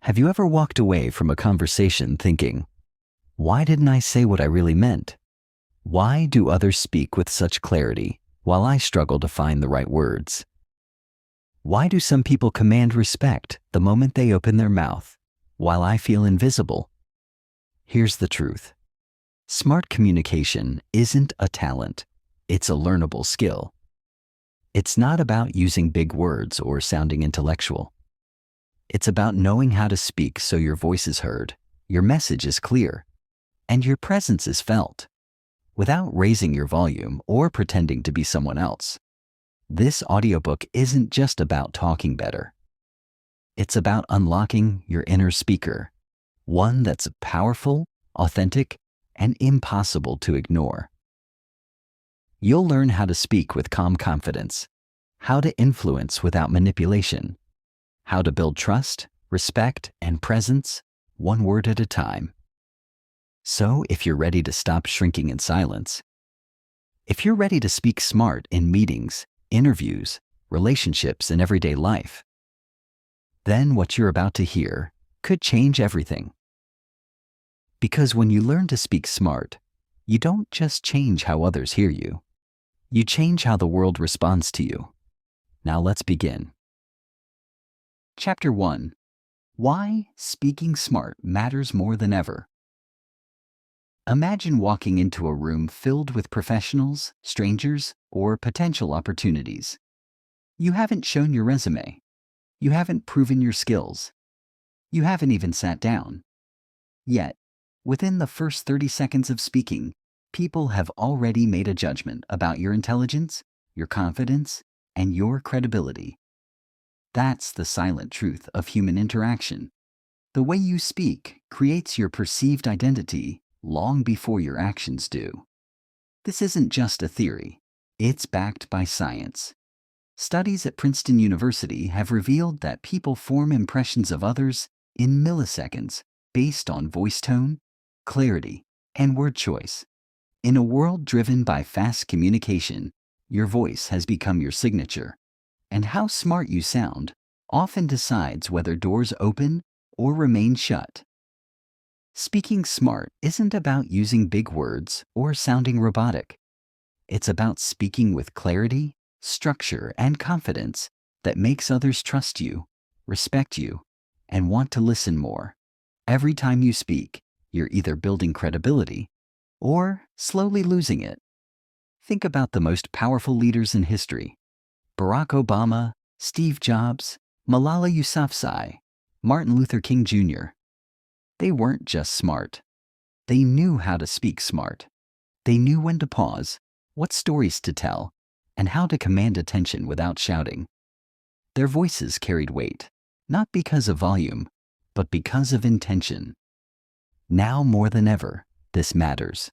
Have you ever walked away from a conversation thinking, why didn't I say what I really meant? Why do others speak with such clarity while I struggle to find the right words? Why do some people command respect the moment they open their mouth while I feel invisible? Here's the truth. Smart communication isn't a talent, it's a learnable skill. It's not about using big words or sounding intellectual. It's about knowing how to speak so your voice is heard, your message is clear, and your presence is felt, without raising your volume or pretending to be someone else. This audiobook isn't just about talking better. It's about unlocking your inner speaker, one that's powerful, authentic, and impossible to ignore. You'll learn how to speak with calm confidence, how to influence without manipulation, how to build trust, respect, and presence, one word at a time. So if you're ready to stop shrinking in silence, if you're ready to speak smart in meetings, interviews, relationships, and everyday life, then what you're about to hear could change everything. Because when you learn to speak smart, you don't just change how others hear you. You change how the world responds to you. Now let's begin. Chapter 1. Why speaking smart matters more than ever. Imagine walking into a room filled with professionals, strangers, or potential opportunities. You haven't shown your resume. You haven't proven your skills. You haven't even sat down. Yet, within the first 30 seconds of speaking, people have already made a judgment about your intelligence, your confidence, and your credibility. That's the silent truth of human interaction. The way you speak creates your perceived identity long before your actions do. This isn't just a theory. It's backed by science. Studies at Princeton University have revealed that people form impressions of others in milliseconds based on voice tone, clarity, and word choice. In a world driven by fast communication, your voice has become your signature, and how smart you sound often decides whether doors open or remain shut. Speaking smart isn't about using big words or sounding robotic. It's about speaking with clarity, structure, and confidence that makes others trust you, respect you, and want to listen more. Every time you speak, you're either building credibility or slowly losing it. Think about the most powerful leaders in history: Barack Obama, Steve Jobs, Malala Yousafzai, Martin Luther King Jr. They weren't just smart. They knew how to speak smart. They knew when to pause, what stories to tell, and how to command attention without shouting. Their voices carried weight, not because of volume, but because of intention. Now more than ever, this matters.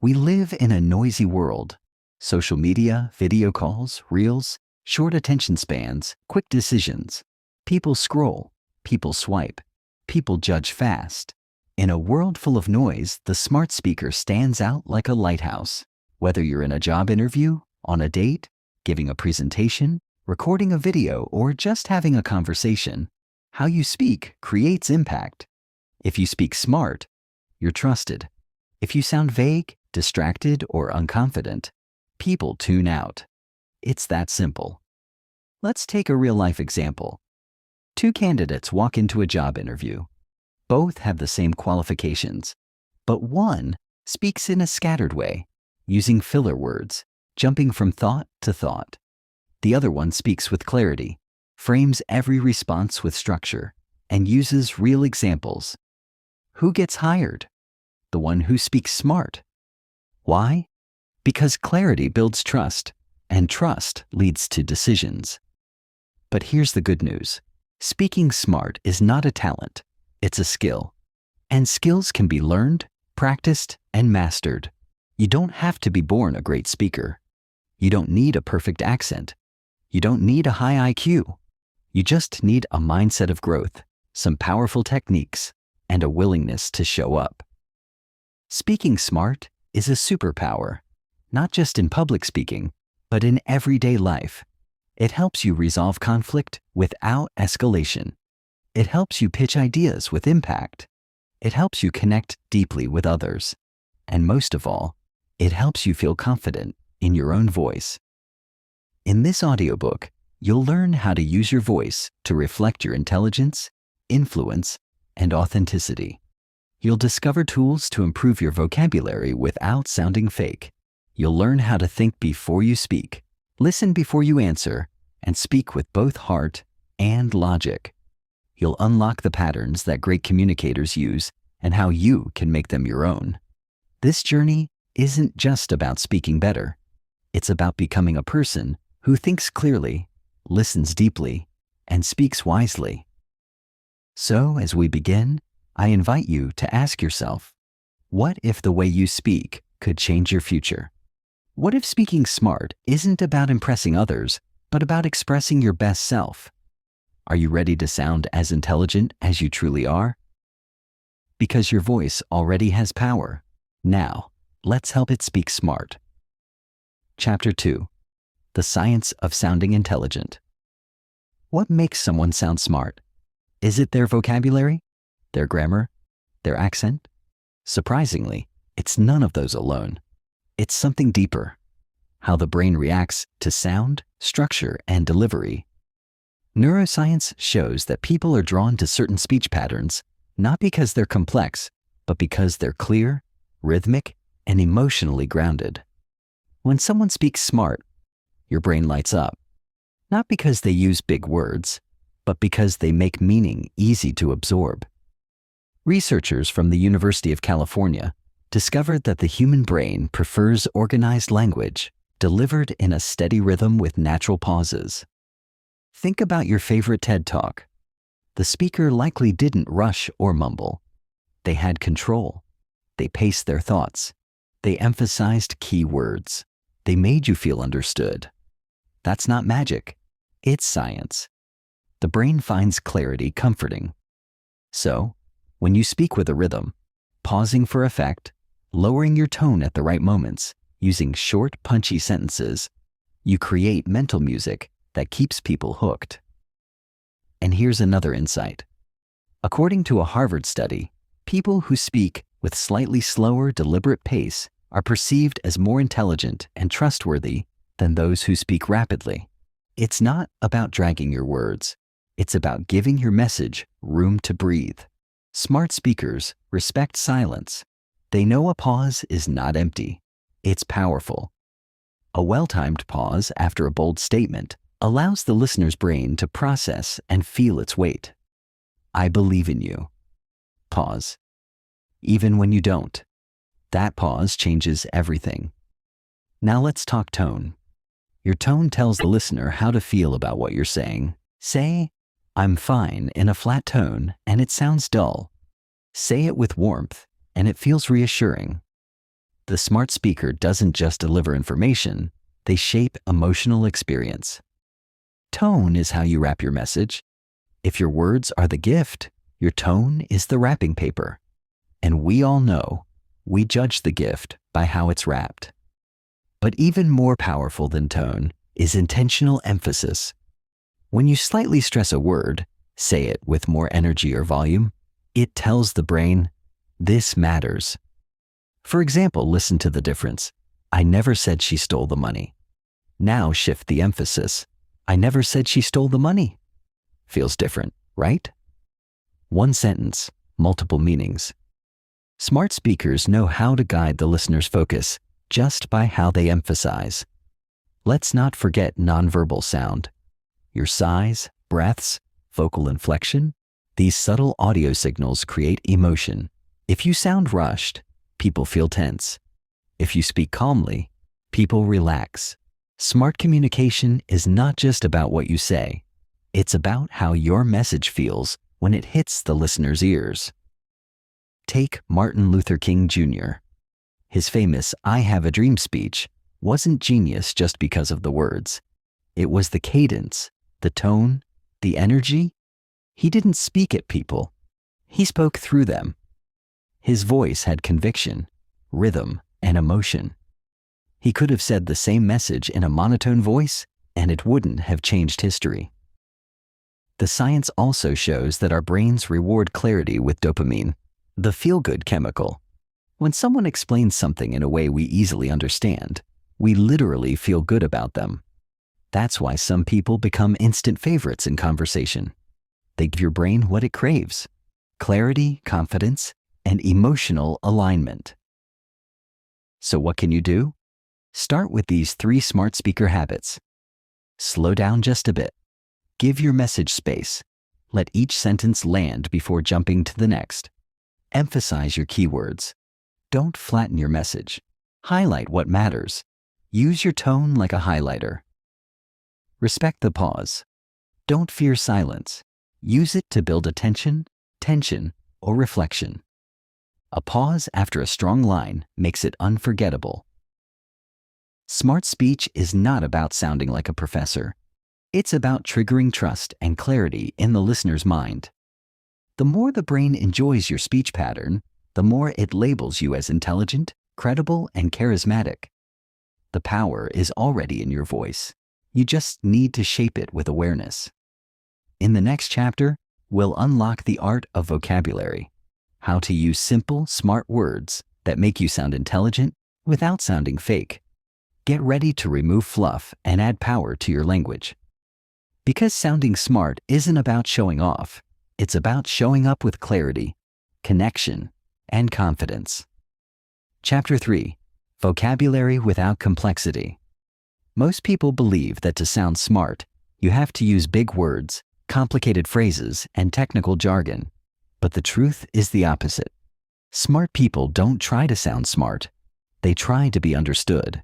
We live in a noisy world. Social media, video calls, reels, short attention spans, quick decisions. People scroll, people swipe, people judge fast. In a world full of noise, the smart speaker stands out like a lighthouse. Whether you're in a job interview, on a date, giving a presentation, recording a video, or just having a conversation, how you speak creates impact. If you speak smart, you're trusted. If you sound vague, distracted, or unconfident, people tune out. It's that simple. Let's take a real-life example. Two candidates walk into a job interview. Both have the same qualifications, but one speaks in a scattered way, using filler words, jumping from thought to thought. The other one speaks with clarity, frames every response with structure, and uses real examples. Who gets hired? The one who speaks smart. Why? Because clarity builds trust, and trust leads to decisions. But here's the good news. Speaking smart is not a talent, it's a skill. And skills can be learned, practiced, and mastered. You don't have to be born a great speaker. You don't need a perfect accent. You don't need a high IQ. You just need a mindset of growth, some powerful techniques, and a willingness to show up. Speaking smart is a superpower, not just in public speaking, but in everyday life. It helps you resolve conflict without escalation. It helps you pitch ideas with impact. It helps you connect deeply with others. And most of all, it helps you feel confident in your own voice. In this audiobook, you'll learn how to use your voice to reflect your intelligence, influence, and authenticity. You'll discover tools to improve your vocabulary without sounding fake. You'll learn how to think before you speak, listen before you answer, and speak with both heart and logic. You'll unlock the patterns that great communicators use and how you can make them your own. This journey isn't just about speaking better. It's about becoming a person who thinks clearly, listens deeply, and speaks wisely. So, as we begin, I invite you to ask yourself, what if the way you speak could change your future? What if speaking smart isn't about impressing others, but about expressing your best self? Are you ready to sound as intelligent as you truly are? Because your voice already has power. Now, let's help it speak smart. Chapter 2. The Science of Sounding Intelligent. What makes someone sound smart? Is it their vocabulary? Their grammar? Their accent? Surprisingly, it's none of those alone. It's something deeper. How the brain reacts to sound, structure, and delivery. Neuroscience shows that people are drawn to certain speech patterns, not because they're complex, but because they're clear, rhythmic, and emotionally grounded. When someone speaks smart, your brain lights up, not because they use big words, but because they make meaning easy to absorb. Researchers from the University of California discovered that the human brain prefers organized language delivered in a steady rhythm with natural pauses. Think about your favorite TED Talk. The speaker likely didn't rush or mumble. They had control. They paced their thoughts. They emphasized key words. They made you feel understood. That's not magic. It's science. The brain finds clarity comforting. So, when you speak with a rhythm, pausing for effect, lowering your tone at the right moments, using short, punchy sentences, you create mental music that keeps people hooked. And here's another insight. According to a Harvard study, people who speak with slightly slower, deliberate pace are perceived as more intelligent and trustworthy than those who speak rapidly. It's not about dragging your words. It's about giving your message room to breathe. Smart speakers respect silence. They know a pause is not empty. It's powerful. A well-timed pause after a bold statement allows the listener's brain to process and feel its weight. I believe in you. Pause. Even when you don't. That pause changes everything. Now let's talk tone. Your tone tells the listener how to feel about what you're saying. Say, I'm fine in a flat tone and it sounds dull. Say it with warmth and it feels reassuring. The smart speaker doesn't just deliver information, they shape emotional experience. Tone is how you wrap your message. If your words are the gift, your tone is the wrapping paper. And we all know, we judge the gift by how it's wrapped. But even more powerful than tone is intentional emphasis. When you slightly stress a word, say it with more energy or volume, it tells the brain, this matters. For example, listen to the difference. I never said she stole the money. Now shift the emphasis. I never said she stole the money. Feels different, right? One sentence, multiple meanings. Smart speakers know how to guide the listener's focus just by how they emphasize. Let's not forget nonverbal sound. Your sighs, breaths, vocal inflection, these subtle audio signals create emotion. If you sound rushed, people feel tense. If you speak calmly, people relax. Smart communication is not just about what you say. It's about how your message feels when it hits the listener's ears. Take Martin Luther King Jr. His famous I Have a Dream speech wasn't genius just because of the words. It was the cadence, the tone, the energy. He didn't speak at people. He spoke through them. His voice had conviction, rhythm, and emotion. He could have said the same message in a monotone voice, and it wouldn't have changed history. The science also shows that our brains reward clarity with dopamine, the feel-good chemical. When someone explains something in a way we easily understand, we literally feel good about them. That's why some people become instant favorites in conversation. They give your brain what it craves: clarity, confidence, and emotional alignment. So what can you do? Start with these 3 smart speaker habits. Slow down just a bit. Give your message space. Let each sentence land before jumping to the next. Emphasize your keywords. Don't flatten your message. Highlight what matters. Use your tone like a highlighter. Respect the pause. Don't fear silence. Use it to build attention, tension, or reflection. A pause after a strong line makes it unforgettable. Smart speech is not about sounding like a professor. It's about triggering trust and clarity in the listener's mind. The more the brain enjoys your speech pattern, the more it labels you as intelligent, credible, and charismatic. The power is already in your voice. You just need to shape it with awareness. In the next chapter, we'll unlock the art of vocabulary, how to use simple, smart words that make you sound intelligent without sounding fake. Get ready to remove fluff and add power to your language. Because sounding smart isn't about showing off, it's about showing up with clarity, connection, and confidence. Chapter 3: Vocabulary without complexity. Most people believe that to sound smart, you have to use big words, complicated phrases, and technical jargon. But the truth is the opposite. Smart people don't try to sound smart. They try to be understood.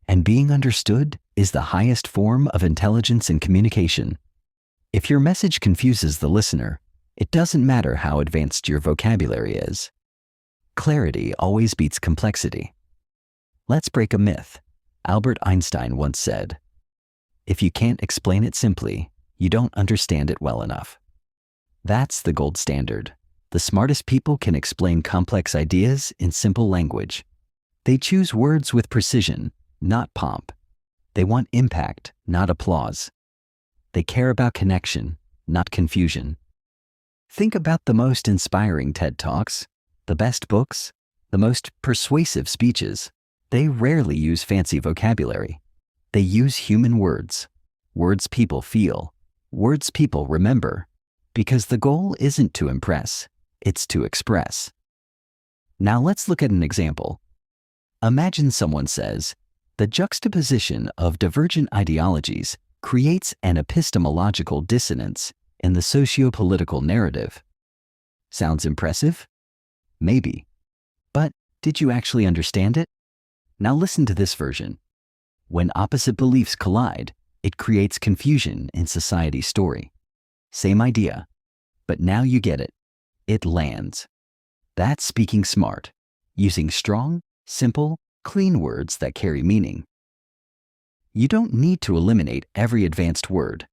And being understood is the highest form of intelligence in communication. If your message confuses the listener, it doesn't matter how advanced your vocabulary is. Clarity always beats complexity. Let's break a myth. Albert Einstein once said, "If you can't explain it simply, you don't understand it well enough." That's the gold standard. The smartest people can explain complex ideas in simple language. They choose words with precision, not pomp. They want impact, not applause. They care about connection, not confusion. Think about the most inspiring TED Talks, the best books, the most persuasive speeches. They rarely use fancy vocabulary. They use human words, words people feel, words people remember, because the goal isn't to impress, it's to express. Now let's look at an example. Imagine someone says, "The juxtaposition of divergent ideologies creates an epistemological dissonance in the socio-political narrative." Sounds impressive? Maybe. But did you actually understand it? Now listen to this version. When opposite beliefs collide, it creates confusion in society's story. Same idea, but now you get it. It lands. That's speaking smart, using strong, simple, clean words that carry meaning. You don't need to eliminate every advanced word.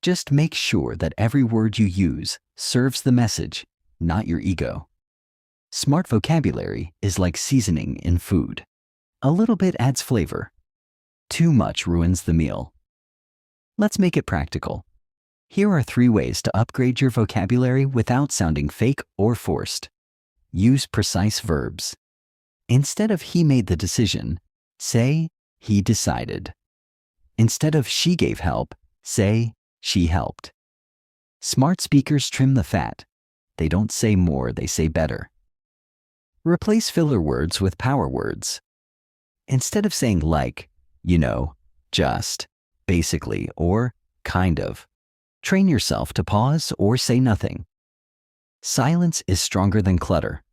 Just make sure that every word you use serves the message, not your ego. Smart vocabulary is like seasoning in food. A little bit adds flavor. Too much ruins the meal. Let's make it practical. Here are 3 ways to upgrade your vocabulary without sounding fake or forced. Use precise verbs. Instead of "he made the decision," say "he decided." Instead of "she gave help," say "she helped." Smart speakers trim the fat. They don't say more, they say better. Replace filler words with power words. Instead of saying like, you know, just, basically, or kind of, train yourself to pause or say nothing. Silence is stronger than clutter.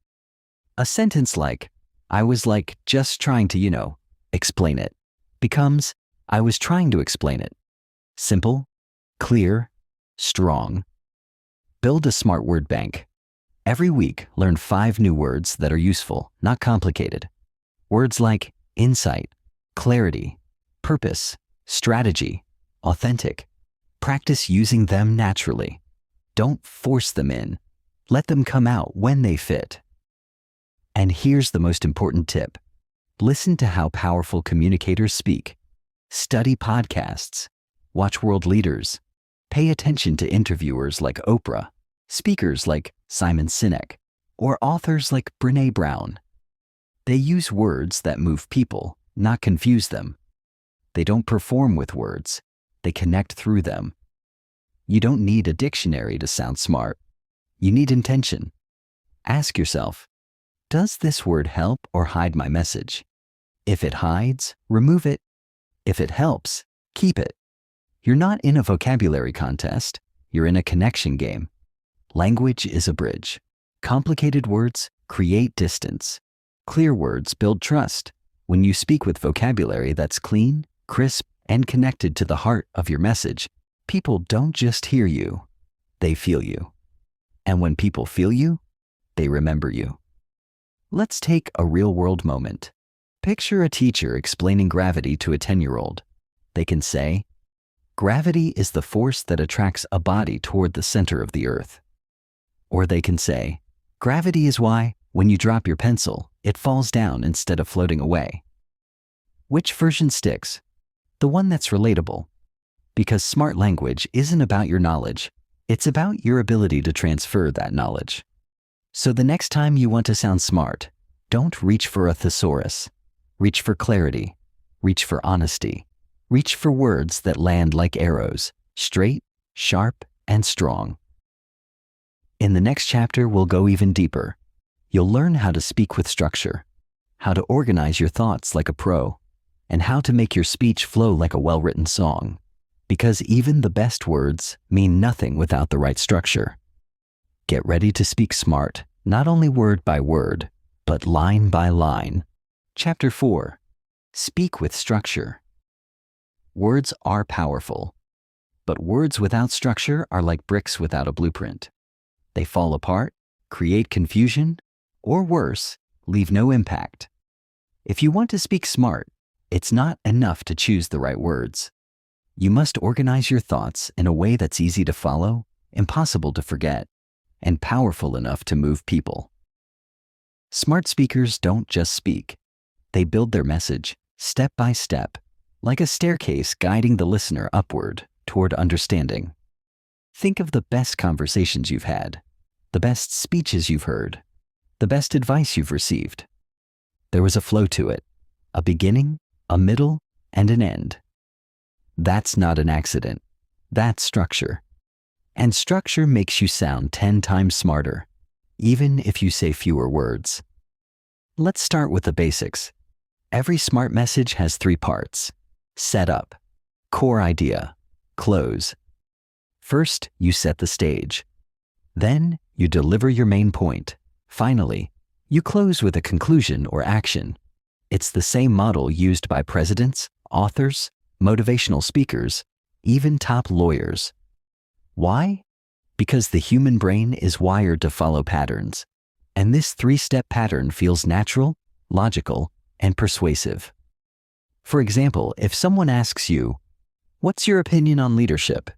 A sentence like, "I was like just trying to, explain it," becomes, "I was trying to explain it." Simple, clear, strong. Build a smart word bank. Every week, learn 5 new words that are useful, not complicated. Words like insight, clarity, purpose, strategy, authentic. Practice using them naturally. Don't force them in. Let them come out when they fit. And here's the most important tip. Listen to how powerful communicators speak. Study podcasts. Watch world leaders. Pay attention to interviewers like Oprah, speakers like Simon Sinek, or authors like Brené Brown. They use words that move people, not confuse them. They don't perform with words. They connect through them. You don't need a dictionary to sound smart. You need intention. Ask yourself, does this word help or hide my message? If it hides, remove it. If it helps, keep it. You're not in a vocabulary contest. You're in a connection game. Language is a bridge. Complicated words create distance. Clear words build trust. When you speak with vocabulary that's clean, crisp, and connected to the heart of your message, people don't just hear you, they feel you. And when people feel you, they remember you. Let's take a real-world moment. Picture a teacher explaining gravity to a 10-year-old. They can say, "Gravity is the force that attracts a body toward the center of the earth." Or they can say, "Gravity is why, when you drop your pencil, it falls down instead of floating away." Which version sticks? The one that's relatable. Because smart language isn't about your knowledge, it's about your ability to transfer that knowledge. So the next time you want to sound smart, don't reach for a thesaurus. Reach for clarity. Reach for honesty. Reach for words that land like arrows, straight, sharp, and strong. In the next chapter, we'll go even deeper. You'll learn how to speak with structure, how to organize your thoughts like a pro, and how to make your speech flow like a well-written song. Because even the best words mean nothing without the right structure. Get ready to speak smart, not only word by word, but line by line. Chapter 4. Speak with structure. Words are powerful, but words without structure are like bricks without a blueprint. They fall apart, create confusion, or worse, leave no impact. If you want to speak smart, it's not enough to choose the right words. You must organize your thoughts in a way that's easy to follow, impossible to forget, and powerful enough to move people. Smart speakers don't just speak. They build their message, step by step, like a staircase guiding the listener upward toward understanding. Think of the best conversations you've had, the best speeches you've heard, the best advice you've received. There was a flow to it, a beginning, a middle, and an end. That's not an accident. That's structure. And structure makes you sound 10 times smarter, even if you say fewer words. Let's start with the basics. Every smart message has 3 parts: setup, core idea, close. First, you set the stage. Then, you deliver your main point. Finally, you close with a conclusion or action. It's the same model used by presidents, authors, motivational speakers, even top lawyers. Why? Because the human brain is wired to follow patterns, and this 3-step pattern feels natural, logical, and persuasive. For example, if someone asks you, "What's your opinion on leadership?"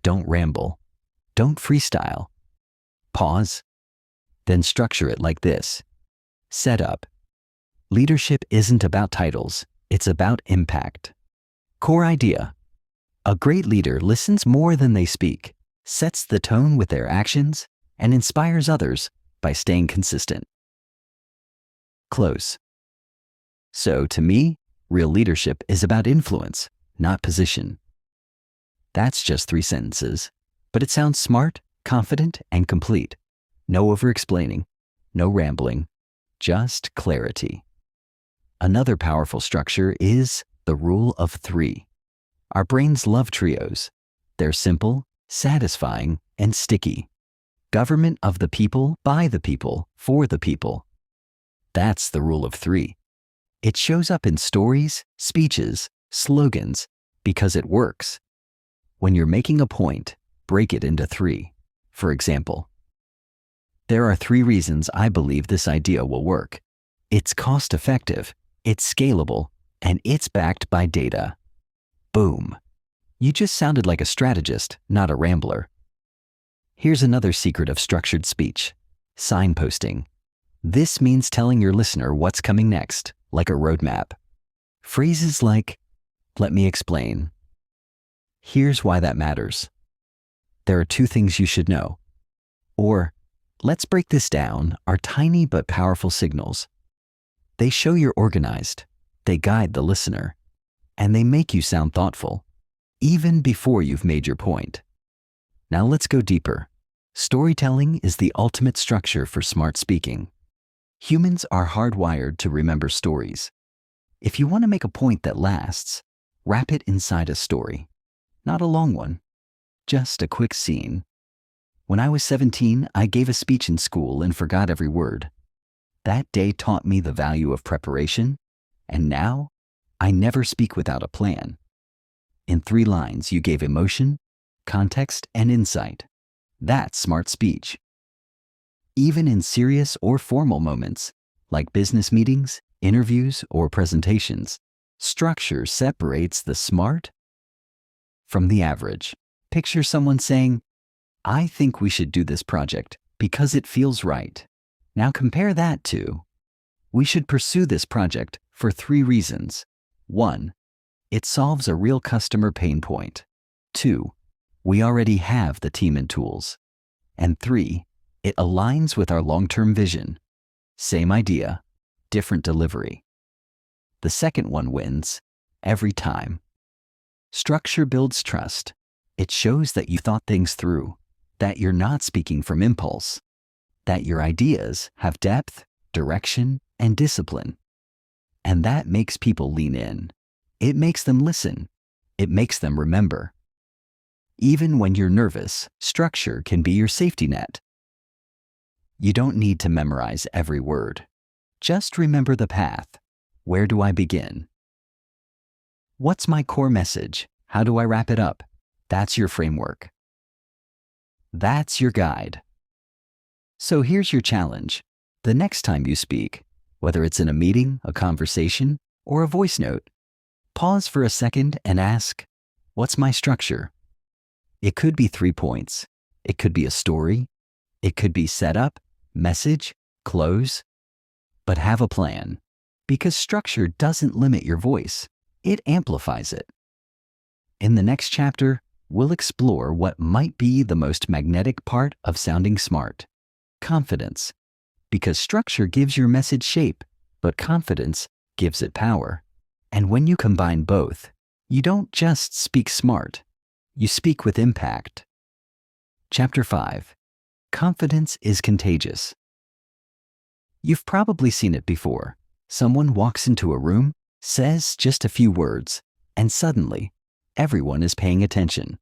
Don't ramble. Don't freestyle. Pause. Then structure it like this. Setup. Leadership isn't about titles, it's about impact. Core idea. A great leader listens more than they speak, sets the tone with their actions, and inspires others by staying consistent. Close. So, to me, real leadership is about influence, not position. That's just 3 sentences, but it sounds smart, confident, and complete. No over-explaining, no rambling, just clarity. Another powerful structure is the rule of 3. Our brains love trios. They're simple, satisfying, and sticky. Government of the people, by the people, for the people. That's the rule of 3. It shows up in stories, speeches, slogans, because it works. When you're making a point, break it into 3. For example, there are 3 reasons I believe this idea will work. It's cost-effective, it's scalable, and it's backed by data. Boom. You just sounded like a strategist, not a rambler. Here's another secret of structured speech: signposting. This means telling your listener what's coming next, like a roadmap. Phrases like, "Let me explain." "Here's why that matters." there are two things you should know. Or, let's break this down, are tiny but powerful signals. They show you're organized, they guide the listener, and they make you sound thoughtful, even before you've made your point. Now let's go deeper. Storytelling is the ultimate structure for smart speaking. Humans are hardwired to remember stories. If you want to make a point that lasts, wrap it inside a story. Not a long one, just a quick scene. When I was 17, I gave a speech in school and forgot every word. That day taught me the value of preparation, and now I never speak without a plan. In 3 lines, you gave emotion, context, and insight. That's smart speech. Even in serious or formal moments, like business meetings, interviews, or presentations, structure separates the smart from the average. Picture someone saying, "I think we should do this project because it feels right." Now compare that to, "We should pursue this project for 3 reasons. 1, it solves a real customer pain point. 2, we already have the team and tools. And 3, it aligns with our long-term vision." Same idea, different delivery. The second one wins every time. Structure builds trust. It shows that you thought things through, that you're not speaking from impulse, that your ideas have depth, direction, and discipline. And that makes people lean in. It makes them listen. It makes them remember. Even when you're nervous, structure can be your safety net. You don't need to memorize every word. Just remember the path. Where do I begin? What's my core message? How do I wrap it up? That's your framework. That's your guide. So here's your challenge. The next time you speak, whether it's in a meeting, a conversation, or a voice note, pause for a second and ask, what's my structure? It could be 3 points. It could be a story. It could be setup, message, close. But have a plan, because structure doesn't limit your voice. It amplifies it. In the next chapter, we'll explore what might be the most magnetic part of sounding smart: confidence. Because structure gives your message shape, but confidence gives it power. And when you combine both, you don't just speak smart, you speak with impact. Chapter 5. Confidence is contagious. You've probably seen it before. Someone walks into a room, says just a few words, and suddenly, everyone is paying attention.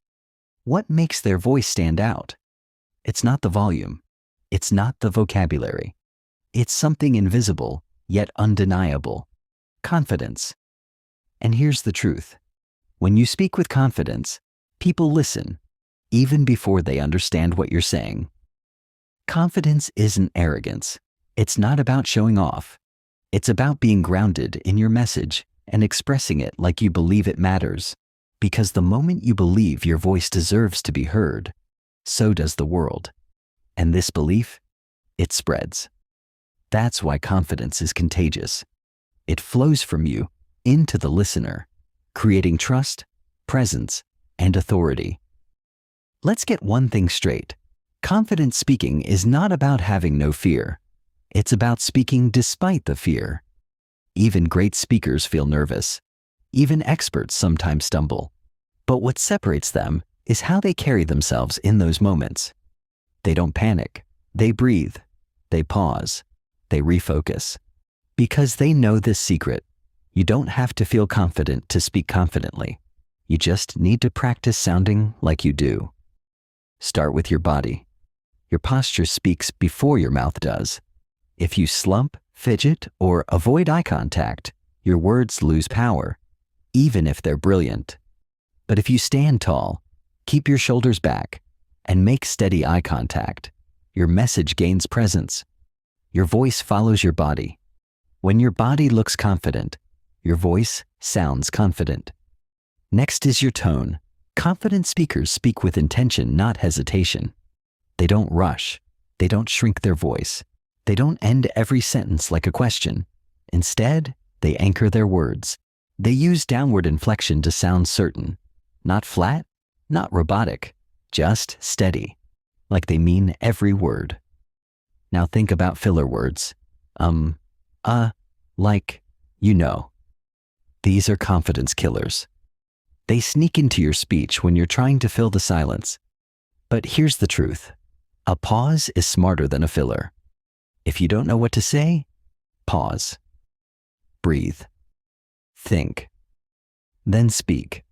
What makes their voice stand out? It's not the volume. It's not the vocabulary. It's something invisible, yet undeniable: confidence. And here's the truth. When you speak with confidence, people listen, even before they understand what you're saying. Confidence isn't arrogance. It's not about showing off. It's about being grounded in your message and expressing it like you believe it matters. Because the moment you believe your voice deserves to be heard, so does the world. And this belief, it spreads. That's why confidence is contagious. It flows from you into the listener, creating trust, presence, and authority. Let's get one thing straight. Confident speaking is not about having no fear. It's about speaking despite the fear. Even great speakers feel nervous. Even experts sometimes stumble. But what separates them is how they carry themselves in those moments. They don't panic. They breathe. They pause. They refocus. Because they know this secret. You don't have to feel confident to speak confidently. You just need to practice sounding like you do. Start with your body. Your posture speaks before your mouth does. If you slump, fidget, or avoid eye contact, your words lose power, even if they're brilliant. But if you stand tall, keep your shoulders back, and make steady eye contact, your message gains presence. Your voice follows your body. When your body looks confident, your voice sounds confident. Next is your tone. Confident speakers speak with intention, not hesitation. They don't rush. They don't shrink their voice. They don't end every sentence like a question. Instead, they anchor their words. They use downward inflection to sound certain. Not flat, not robotic, just steady, like they mean every word. Now think about filler words. Like, you know. These are confidence killers. They sneak into your speech when you're trying to fill the silence. But here's the truth. A pause is smarter than a filler. If you don't know what to say, pause. Breathe. Think. Then speak.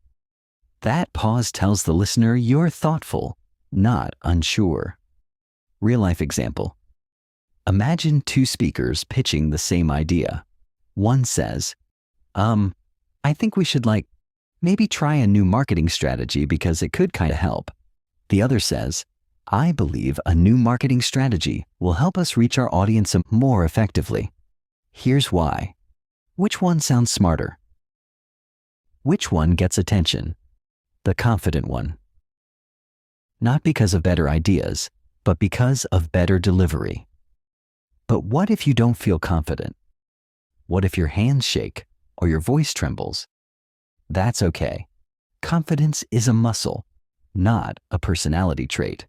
That pause tells the listener you're thoughtful, not unsure. Real-life example. Imagine two speakers pitching the same idea. One says, I think we should maybe try a new marketing strategy because it could kind of help. The other says, I believe a new marketing strategy will help us reach our audience more effectively. Here's why. Which one sounds smarter? Which one gets attention? The confident one. Not because of better ideas, but because of better delivery. But what if you don't feel confident? What if your hands shake or your voice trembles? That's okay. Confidence is a muscle, not a personality trait.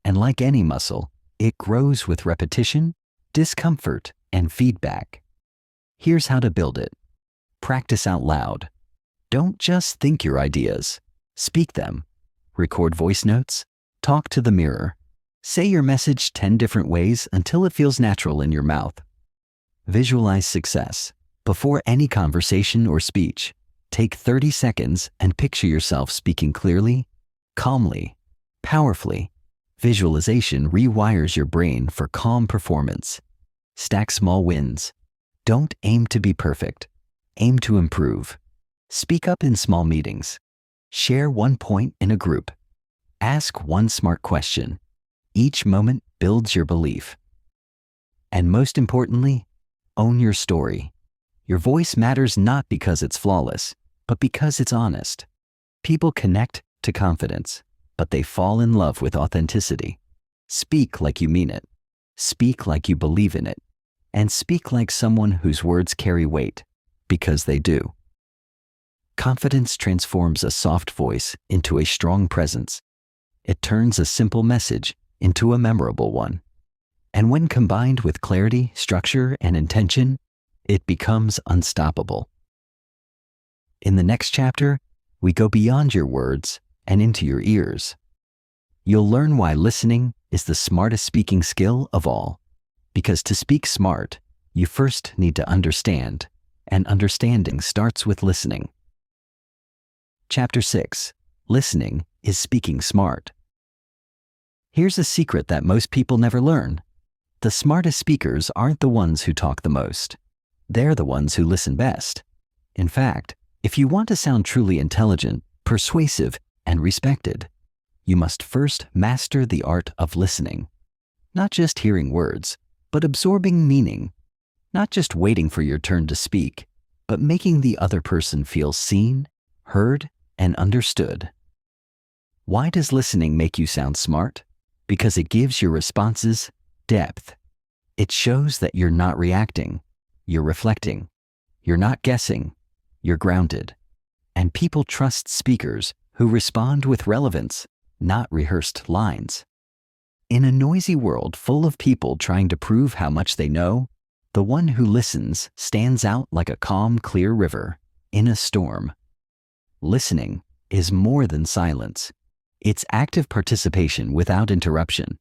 And like any muscle, it grows with repetition, discomfort, and feedback. Here's how to build it. Practice out loud. Don't just think your ideas. Speak them. Record voice notes. Talk to the mirror. Say your message 10 different ways until it feels natural in your mouth. Visualize success. Before any conversation or speech, take 30 seconds and picture yourself speaking clearly, calmly, powerfully. Visualization rewires your brain for calm performance. Stack small wins. Don't aim to be perfect. Aim to improve. Speak up in small meetings. Share one point in a group. Ask one smart question. Each moment builds your belief. And most importantly, own your story. Your voice matters not because it's flawless, but because it's honest. People connect to confidence, but they fall in love with authenticity. Speak like you mean it. Speak like you believe in it. And speak like someone whose words carry weight, because they do. Confidence transforms a soft voice into a strong presence. It turns a simple message into a memorable one. And when combined with clarity, structure, and intention, it becomes unstoppable. In the next chapter, we go beyond your words and into your ears. You'll learn why listening is the smartest speaking skill of all. Because to speak smart, you first need to understand, and understanding starts with listening. Chapter 6. Listening is speaking smart. Here's a secret that most people never learn. The smartest speakers aren't the ones who talk the most. They're the ones who listen best. In fact, if you want to sound truly intelligent, persuasive, and respected, you must first master the art of listening. Not just hearing words, but absorbing meaning. Not just waiting for your turn to speak, but making the other person feel seen, heard, and understood. Why does listening make you sound smart? Because it gives your responses depth. It shows that you're not reacting, you're reflecting. You're not guessing, you're grounded. And people trust speakers who respond with relevance, not rehearsed lines. In a noisy world full of people trying to prove how much they know, the one who listens stands out like a calm, clear river in a storm. Listening is more than silence. It's active participation without interruption.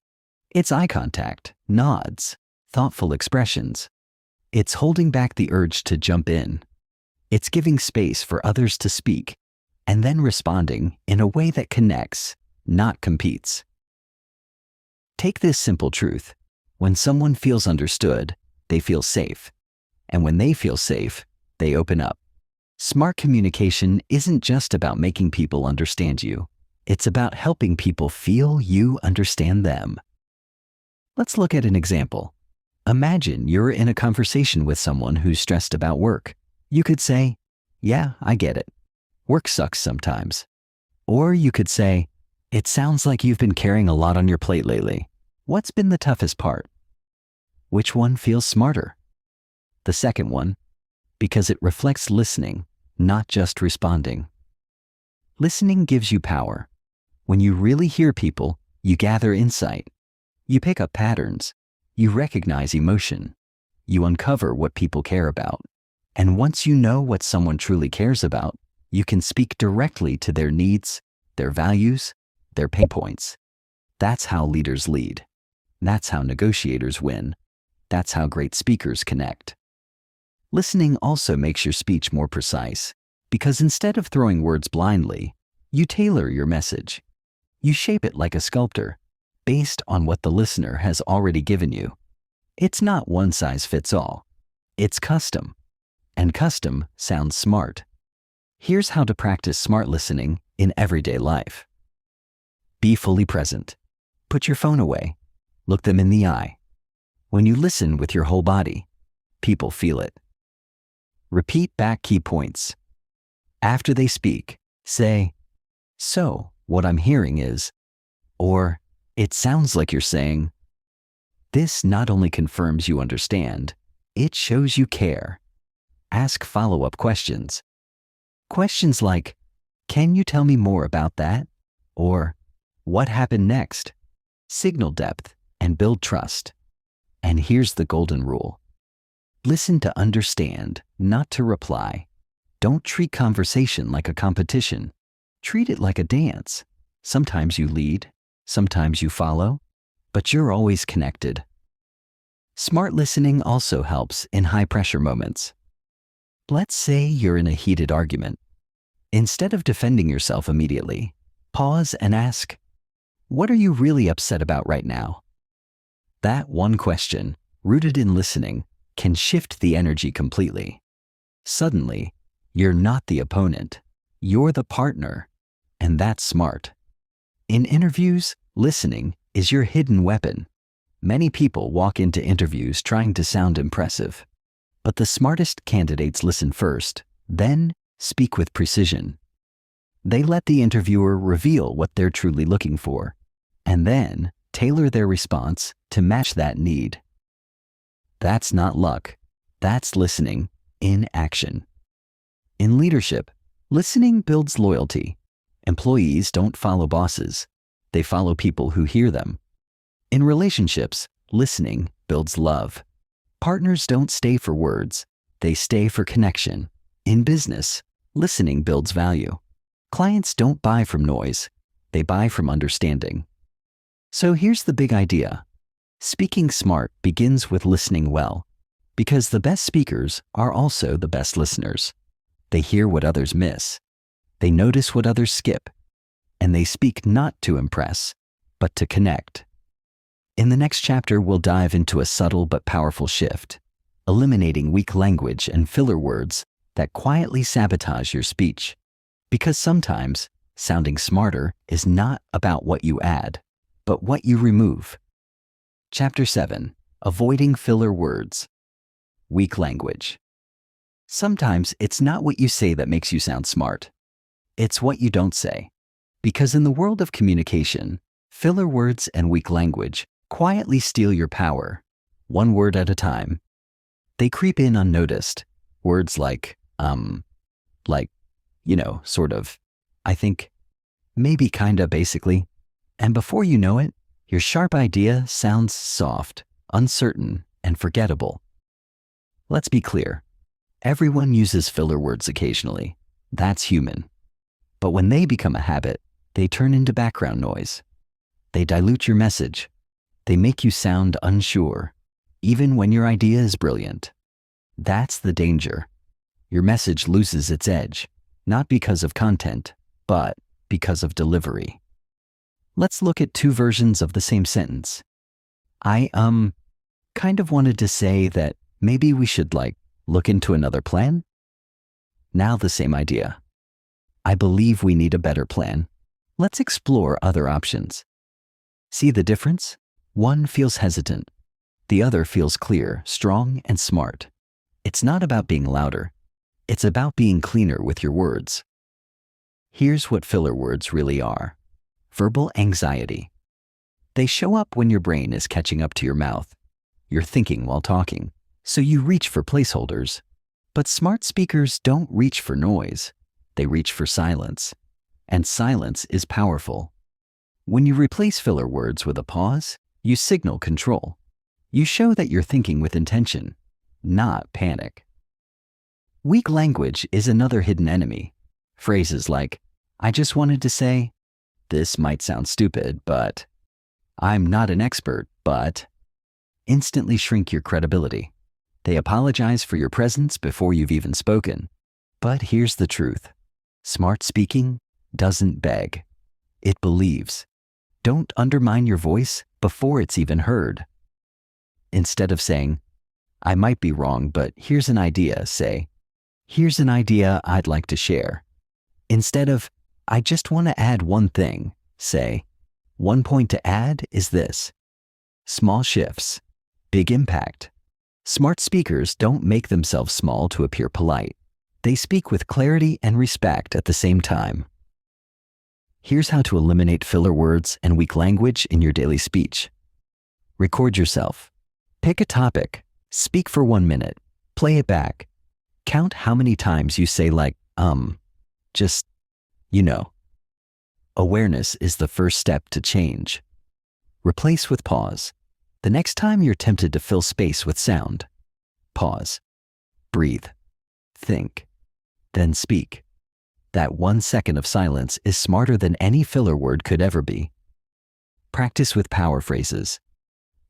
It's eye contact, nods, thoughtful expressions. It's holding back the urge to jump in. It's giving space for others to speak, and then responding in a way that connects, not competes. Take this simple truth. When someone feels understood, they feel safe. And when they feel safe, they open up. Smart communication isn't just about making people understand you. It's about helping people feel you understand them. Let's look at an example. Imagine you're in a conversation with someone who's stressed about work. You could say, "Yeah, I get it. Work sucks sometimes." Or you could say, "It sounds like you've been carrying a lot on your plate lately. What's been the toughest part?" Which one feels smarter? The second one, because it reflects listening, not just responding. Listening gives you power. When you really hear people, you gather insight. You pick up patterns. You recognize emotion. You uncover what people care about. And once you know what someone truly cares about, you can speak directly to their needs, their values, their pain points. That's how leaders lead. That's how negotiators win. That's how great speakers connect. Listening also makes your speech more precise, because instead of throwing words blindly, you tailor your message. You shape it like a sculptor, based on what the listener has already given you. It's not one size fits all. It's custom. And custom sounds smart. Here's how to practice smart listening in everyday life. Be fully present. Put your phone away. Look them in the eye. When you listen with your whole body, people feel it. Repeat back key points. After they speak, say, "So, what I'm hearing is," or "It sounds like you're saying." This not only confirms you understand, it shows you care. Ask follow-up questions. Questions like, "Can you tell me more about that?" or "What happened next?" Signal depth and build trust. And here's the golden rule. Listen to understand, not to reply. Don't treat conversation like a competition. Treat it like a dance. Sometimes you lead, sometimes you follow, but you're always connected. Smart listening also helps in high-pressure moments. Let's say you're in a heated argument. Instead of defending yourself immediately, pause and ask, "What are you really upset about right now?" That one question, rooted in listening, can shift the energy completely. Suddenly, you're not the opponent. You're the partner. And that's smart. In interviews, listening is your hidden weapon. Many people walk into interviews trying to sound impressive. But the smartest candidates listen first, then speak with precision. They let the interviewer reveal what they're truly looking for, and then tailor their response to match that need. That's not luck. That's listening in action. In leadership, listening builds loyalty. Employees don't follow bosses. They follow people who hear them. In relationships, listening builds love. Partners don't stay for words. They stay for connection. In business, listening builds value. Clients don't buy from noise. They buy from understanding. So here's the big idea. Speaking smart begins with listening well, because the best speakers are also the best listeners. They hear what others miss. They notice what others skip. And they speak not to impress, but to connect. In the next chapter, we'll dive into a subtle but powerful shift, eliminating weak language and filler words that quietly sabotage your speech. Because sometimes, sounding smarter is not about what you add, but what you remove. Chapter 7. Avoiding filler words. Weak language. Sometimes it's not what you say that makes you sound smart. It's what you don't say. Because in the world of communication, filler words and weak language quietly steal your power, one word at a time. They creep in unnoticed. Words like, sort of, I think, maybe kinda, basically. And before you know it, your sharp idea sounds soft, uncertain, and forgettable. Let's be clear. Everyone uses filler words occasionally. That's human. But when they become a habit, they turn into background noise. They dilute your message. They make you sound unsure, even when your idea is brilliant. That's the danger. Your message loses its edge, not because of content, but because of delivery. Let's look at two versions of the same sentence. I kind of wanted to say that maybe we should look into another plan. Now the same idea. I believe we need a better plan. Let's explore other options. See the difference? One feels hesitant. The other feels clear, strong, and smart. It's not about being louder. It's about being cleaner with your words. Here's what filler words really are. Verbal anxiety. They show up when your brain is catching up to your mouth. You're thinking while talking, so you reach for placeholders. But smart speakers don't reach for noise. They reach for silence. And silence is powerful. When you replace filler words with a pause, you signal control. You show that you're thinking with intention, not panic. Weak language is another hidden enemy. Phrases like, I just wanted to say, this might sound stupid, but I'm not an expert, but instantly shrink your credibility. They apologize for your presence before you've even spoken. But here's the truth. Smart speaking doesn't beg. It believes. Don't undermine your voice before it's even heard. Instead of saying, I might be wrong, but here's an idea, say, here's an idea I'd like to share. Instead of, I just want to add one thing, say, one point to add is this. Small shifts, big impact. Smart speakers don't make themselves small to appear polite. They speak with clarity and respect at the same time. Here's how to eliminate filler words and weak language in your daily speech. Record yourself. Pick a topic. Speak for 1 minute. Play it back. Count how many times you say like, just, you know. Awareness is the first step to change. Replace with pause. The next time you're tempted to fill space with sound, pause. Breathe. Think. Then speak. That 1 second of silence is smarter than any filler word could ever be. Practice with power phrases.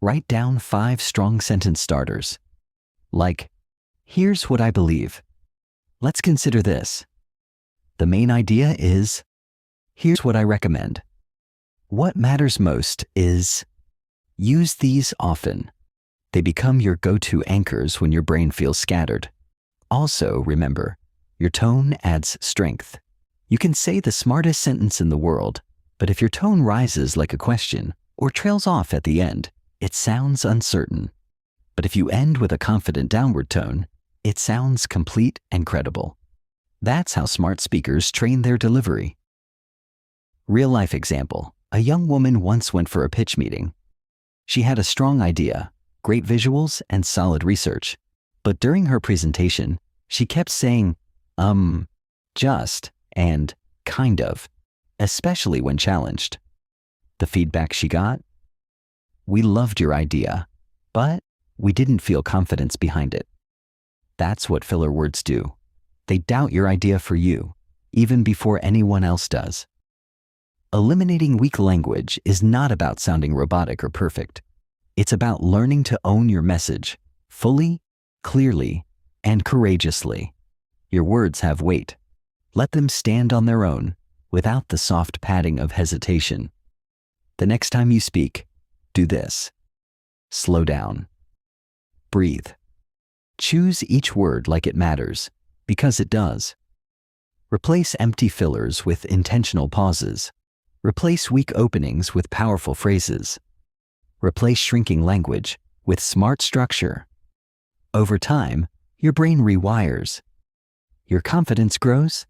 Write down 5 strong sentence starters. Like, here's what I believe. Let's consider this. The main idea is, here's what I recommend. What matters most is, use these often. They become your go-to anchors when your brain feels scattered. Also, remember, your tone adds strength. You can say the smartest sentence in the world, but if your tone rises like a question or trails off at the end, it sounds uncertain. But if you end with a confident downward tone, it sounds complete and credible. That's how smart speakers train their delivery. Real-life example. A young woman once went for a pitch meeting. She had a strong idea, great visuals, and solid research. But during her presentation, she kept saying, just, and kind of, especially when challenged. The feedback she got? We loved your idea, but we didn't feel confidence behind it. That's what filler words do. They doubt your idea for you, even before anyone else does. Eliminating weak language is not about sounding robotic or perfect. It's about learning to own your message fully, clearly, and courageously. Your words have weight. Let them stand on their own, without the soft padding of hesitation. The next time you speak, do this. Slow down. Breathe. Choose each word like it matters, because it does. Replace empty fillers with intentional pauses. Replace weak openings with powerful phrases. Replace shrinking language with smart structure. Over time, your brain rewires. Your confidence grows,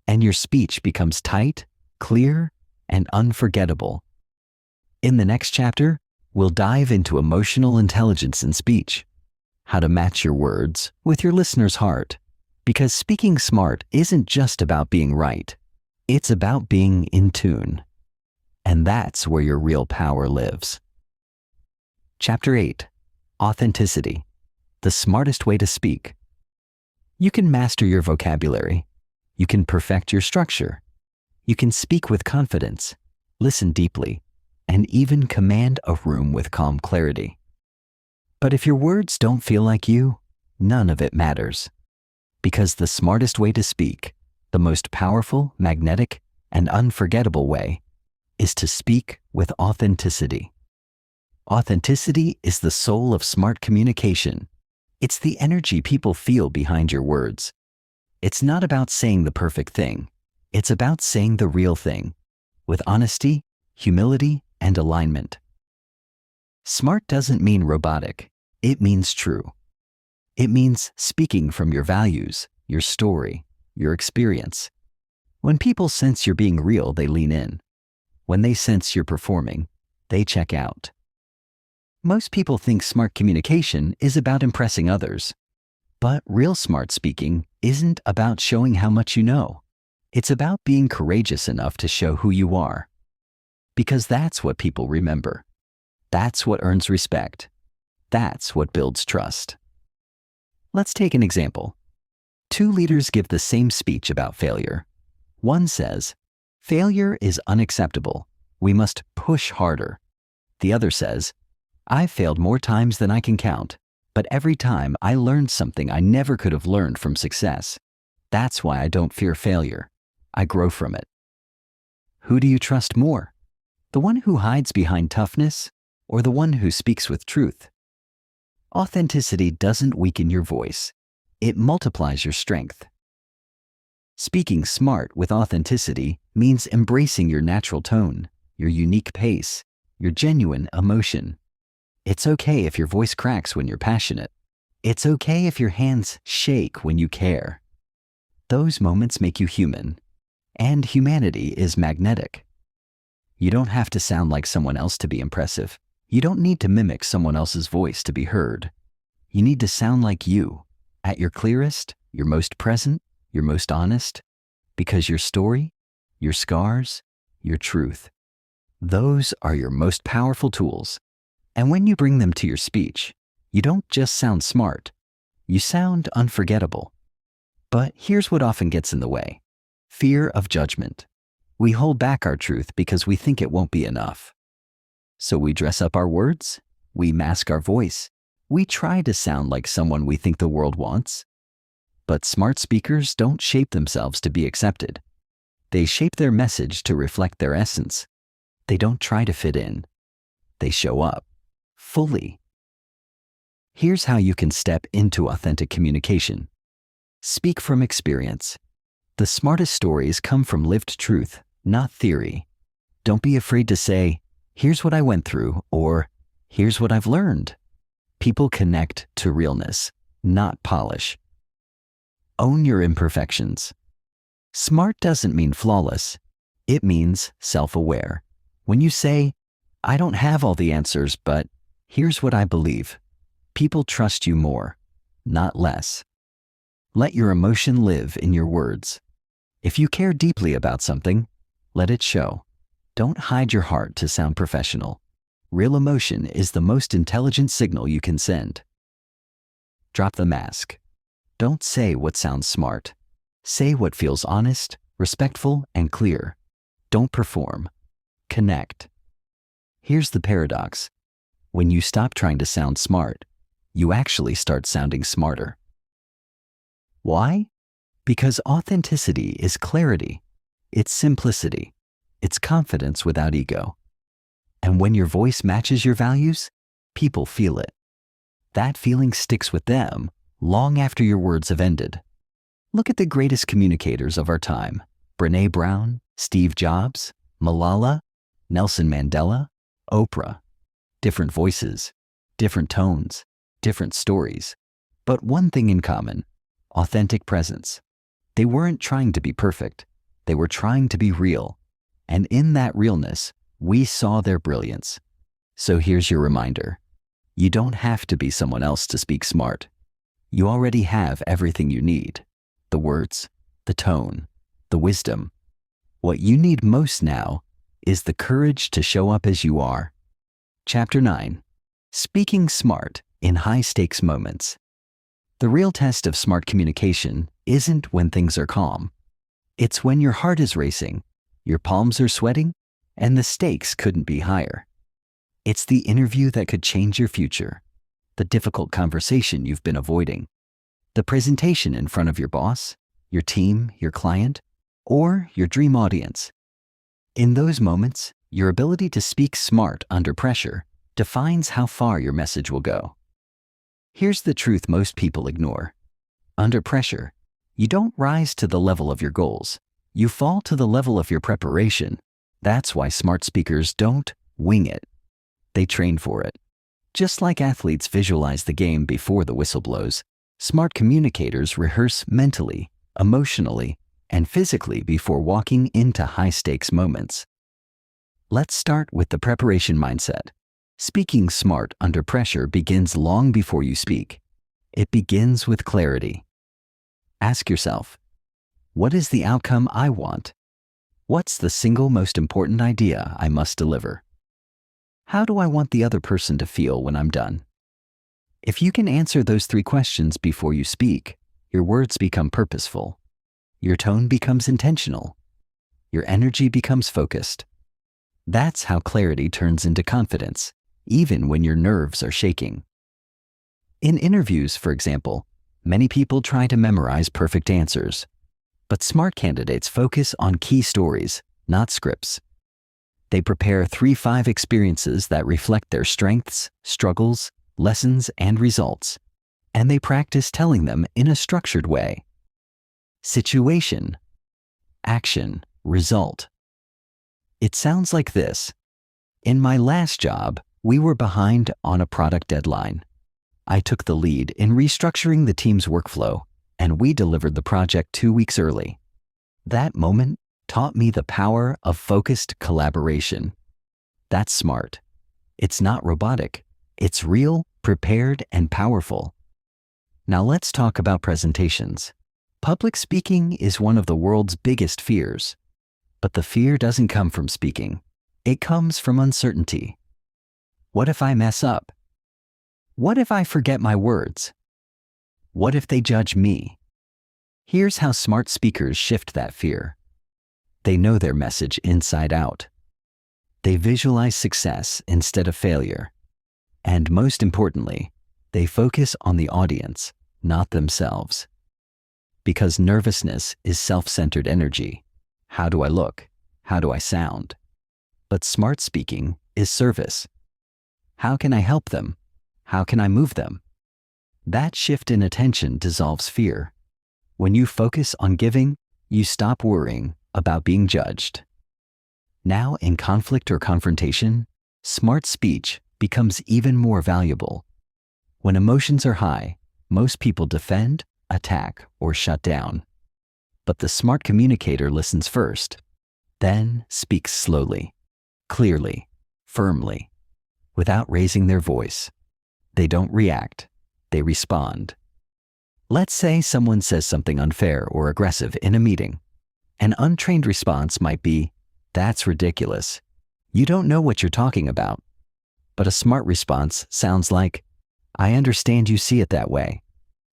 and your speech becomes tight, clear, and unforgettable. In the next chapter, we'll dive into emotional intelligence in speech, how to match your words with your listener's heart. Because speaking smart isn't just about being right. It's about being in tune. And that's where your real power lives. Chapter 8. Authenticity. The smartest way to speak. You can master your vocabulary. You can perfect your structure. You can speak with confidence, listen deeply, and even command a room with calm clarity. But if your words don't feel like you, none of it matters. Because the smartest way to speak, the most powerful, magnetic, and unforgettable way, is to speak with authenticity. Authenticity is the soul of smart communication. It's the energy people feel behind your words. It's not about saying the perfect thing. It's about saying the real thing, with honesty, humility, and alignment. Smart doesn't mean robotic. It means true. It means speaking from your values, your story, your experience. When people sense you're being real, they lean in. When they sense you're performing, they check out. Most people think smart communication is about impressing others. But real smart speaking isn't about showing how much you know. It's about being courageous enough to show who you are. Because that's what people remember. That's what earns respect. That's what builds trust. Let's take an example. Two leaders give the same speech about failure. One says, "Failure is unacceptable. We must push harder." The other says, "I've failed more times than I can count, but every time I learned something I never could have learned from success. That's why I don't fear failure. I grow from it." Who do you trust more? The one who hides behind toughness or the one who speaks with truth? Authenticity doesn't weaken your voice. It multiplies your strength. Speaking smart with authenticity means embracing your natural tone, your unique pace, your genuine emotion. It's okay if your voice cracks when you're passionate. It's okay if your hands shake when you care. Those moments make you human, and humanity is magnetic. You don't have to sound like someone else to be impressive. You don't need to mimic someone else's voice to be heard. You need to sound like you, at your clearest, your most present, your most honest, because your story, your scars, your truth, those are your most powerful tools. And when you bring them to your speech, you don't just sound smart, you sound unforgettable. But here's what often gets in the way: fear of judgment. We hold back our truth because we think it won't be enough. So we dress up our words, we mask our voice, we try to sound like someone we think the world wants. But smart speakers don't shape themselves to be accepted. They shape their message to reflect their essence. They don't try to fit in. They show up fully. Here's how you can step into authentic communication. Speak from experience. The smartest stories come from lived truth, not theory. Don't be afraid to say, "Here's what I went through," or "Here's what I've learned." People connect to realness, not polish. Own your imperfections. Smart doesn't mean flawless. It means self-aware. When you say, "I don't have all the answers, but here's what I believe," people trust you more, not less. Let your emotion live in your words. If you care deeply about something, let it show. Don't hide your heart to sound professional. Real emotion is the most intelligent signal you can send. Drop the mask. Don't say what sounds smart. Say what feels honest, respectful, and clear. Don't perform. Connect. Here's the paradox. When you stop trying to sound smart, you actually start sounding smarter. Why? Because authenticity is clarity. It's simplicity. It's confidence without ego. And when your voice matches your values, people feel it. That feeling sticks with them long after your words have ended. Look at the greatest communicators of our time: Brené Brown, Steve Jobs, Malala, Nelson Mandela, Oprah. Different voices, different tones, different stories, but one thing in common: authentic presence. They weren't trying to be perfect. They were trying to be real. And in that realness, we saw their brilliance. So here's your reminder. You don't have to be someone else to speak smart. You already have everything you need: the words, the tone, the wisdom. What you need most now is the courage to show up as you are. Chapter 9. Speaking smart in high-stakes moments. The real test of smart communication isn't when things are calm. It's when your heart is racing, your palms are sweating, and the stakes couldn't be higher. It's the interview that could change your future, the difficult conversation you've been avoiding, the presentation in front of your boss, your team, your client, or your dream audience. In those moments, your ability to speak smart under pressure defines how far your message will go. Here's the truth most people ignore. Under pressure, you don't rise to the level of your goals. You fall to the level of your preparation. That's why smart speakers don't wing it. They train for it. Just like athletes visualize the game before the whistle blows, smart communicators rehearse mentally, emotionally, and physically before walking into high-stakes moments. Let's start with the preparation mindset. Speaking smart under pressure begins long before you speak. It begins with clarity. Ask yourself, what is the outcome I want? What's the single most important idea I must deliver? How do I want the other person to feel when I'm done? If you can answer those 3 questions before you speak, your words become purposeful. Your tone becomes intentional. Your energy becomes focused. That's how clarity turns into confidence, even when your nerves are shaking. In interviews, for example, many people try to memorize perfect answers. But smart candidates focus on key stories, not scripts. They prepare 3-5 experiences that reflect their strengths, struggles, lessons, and results, and they practice telling them in a structured way. Situation, action, result. It sounds like this. In my last job, we were behind on a product deadline. I took the lead in restructuring the team's workflow, and we delivered the project 2 weeks early. That moment taught me the power of focused collaboration. That's smart. It's not robotic. It's real, prepared, and powerful. Now let's talk about presentations. Public speaking is one of the world's biggest fears. But the fear doesn't come from speaking. It comes from uncertainty. What if I mess up? What if I forget my words? What if they judge me? Here's how smart speakers shift that fear. They know their message inside out. They visualize success instead of failure. And most importantly, they focus on the audience, not themselves. Because nervousness is self-centered energy. How do I look? How do I sound? But smart speaking is service. How can I help them? How can I move them? That shift in attention dissolves fear. When you focus on giving, you stop worrying about being judged. Now, in conflict or confrontation, smart speech becomes even more valuable. When emotions are high, most people defend, attack, or shut down. But the smart communicator listens first, then speaks slowly, clearly, firmly, without raising their voice. They don't react. They respond. Let's say someone says something unfair or aggressive in a meeting. An untrained response might be, "That's ridiculous. You don't know what you're talking about." But a smart response sounds like, "I understand you see it that way.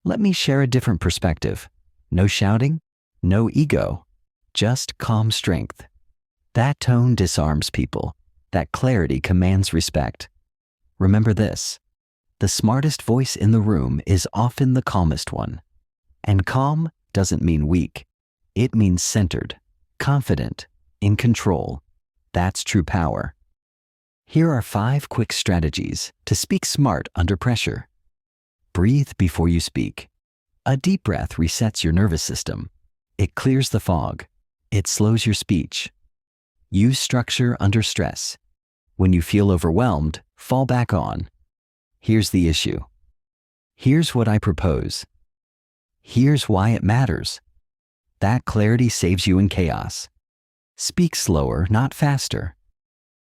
Let me share a different perspective." No shouting, no ego, just calm strength. That tone disarms people. That clarity commands respect. Remember this. The smartest voice in the room is often the calmest one. And calm doesn't mean weak. It means centered, confident, in control. That's true power. Here are 5 quick strategies to speak smart under pressure. Breathe before you speak. A deep breath resets your nervous system. It clears the fog. It slows your speech. Use structure under stress. When you feel overwhelmed, fall back on. Here's the issue. Here's what I propose. Here's why it matters. That clarity saves you in chaos. Speak slower, not faster.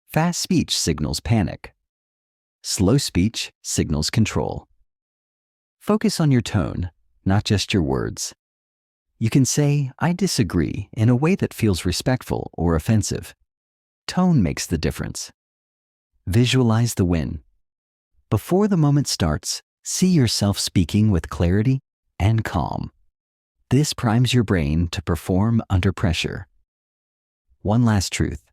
Fast speech signals panic. Slow speech signals control. Focus on your tone, not just your words. You can say, "I disagree," in a way that feels respectful or offensive. Tone makes the difference. Visualize the win. Before the moment starts, see yourself speaking with clarity and calm. This primes your brain to perform under pressure. One last truth.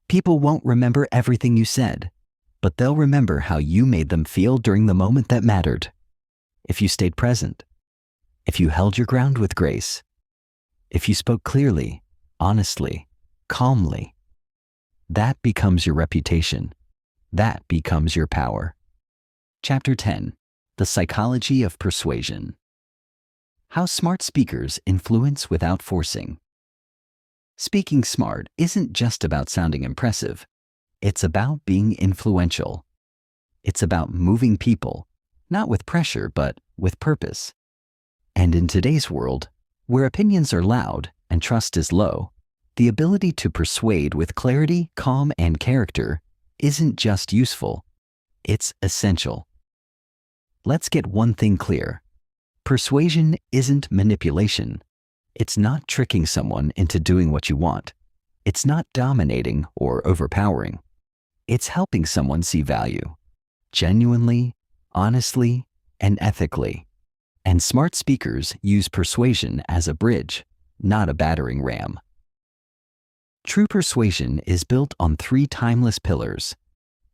People won't remember everything you said, but they'll remember how you made them feel during the moment that mattered. If you stayed present, if you held your ground with grace, if you spoke clearly, honestly, calmly, that becomes your reputation. That becomes your power. Chapter 10. The Psychology of Persuasion. How smart speakers influence without forcing. Speaking smart isn't just about sounding impressive. It's about being influential. It's about moving people, not with pressure, but with purpose. And in today's world, where opinions are loud and trust is low, the ability to persuade with clarity, calm, and character isn't just useful, it's essential. Let's get one thing clear. Persuasion isn't manipulation. It's not tricking someone into doing what you want. It's not dominating or overpowering. It's helping someone see value, genuinely, honestly, and ethically. And smart speakers use persuasion as a bridge, not a battering ram. True persuasion is built on 3 timeless pillars.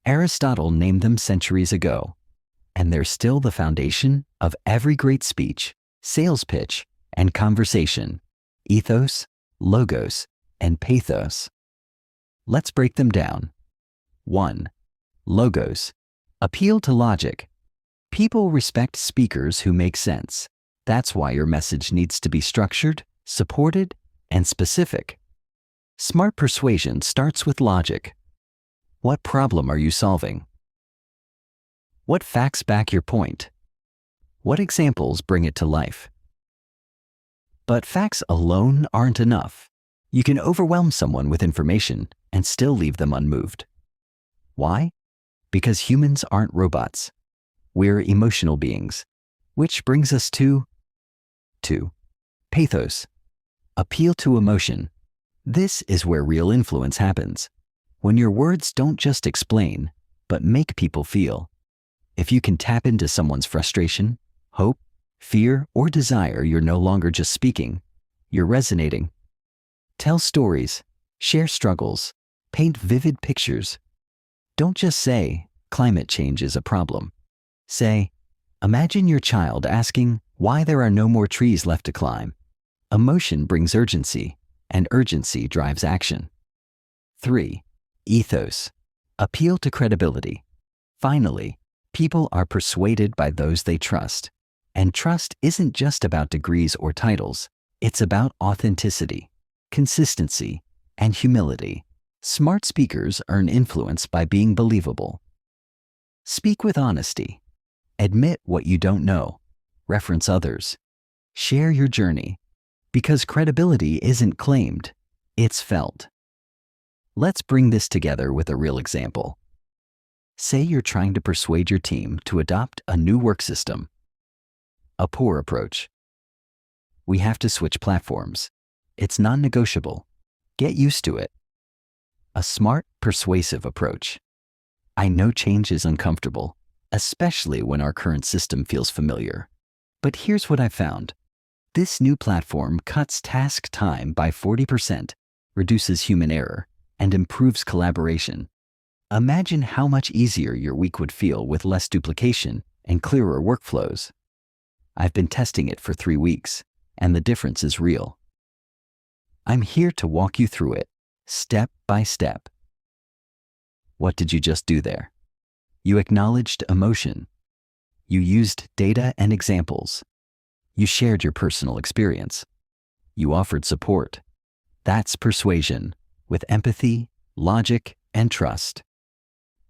Aristotle named them centuries ago, and they're still the foundation of every great speech, sales pitch, and conversation: ethos, logos, and pathos. Let's break them down. 1. Logos. Appeal to logic. People respect speakers who make sense. That's why your message needs to be structured, supported, and specific. Smart persuasion starts with logic. What problem are you solving? What facts back your point? What examples bring it to life? But facts alone aren't enough. You can overwhelm someone with information and still leave them unmoved. Why? Because humans aren't robots. We're emotional beings. Which brings us to 2. Pathos. Appeal to emotion. This is where real influence happens. When your words don't just explain, but make people feel. If you can tap into someone's frustration, hope, fear, or desire, you're no longer just speaking. You're resonating. Tell stories, share struggles, paint vivid pictures. Don't just say, climate change is a problem. Say, imagine your child asking why there are no more trees left to climb. Emotion brings urgency, and urgency drives action. 3. Ethos. Appeal to credibility. Finally, people are persuaded by those they trust. And trust isn't just about degrees or titles. It's about authenticity, consistency, and humility. Smart speakers earn influence by being believable. Speak with honesty. Admit what you don't know. Reference others. Share your journey. Because credibility isn't claimed, it's felt. Let's bring this together with a real example. Say you're trying to persuade your team to adopt a new work system. A poor approach. We have to switch platforms. It's non-negotiable. Get used to it. A smart, persuasive approach. I know change is uncomfortable, especially when our current system feels familiar. But here's what I found. This new platform cuts task time by 40%, reduces human error, and improves collaboration. Imagine how much easier your week would feel with less duplication and clearer workflows. I've been testing it for 3 weeks, and the difference is real. I'm here to walk you through it, step by step. What did you just do there? You acknowledged emotion. You used data and examples. You shared your personal experience. You offered support. That's persuasion, with empathy, logic, and trust.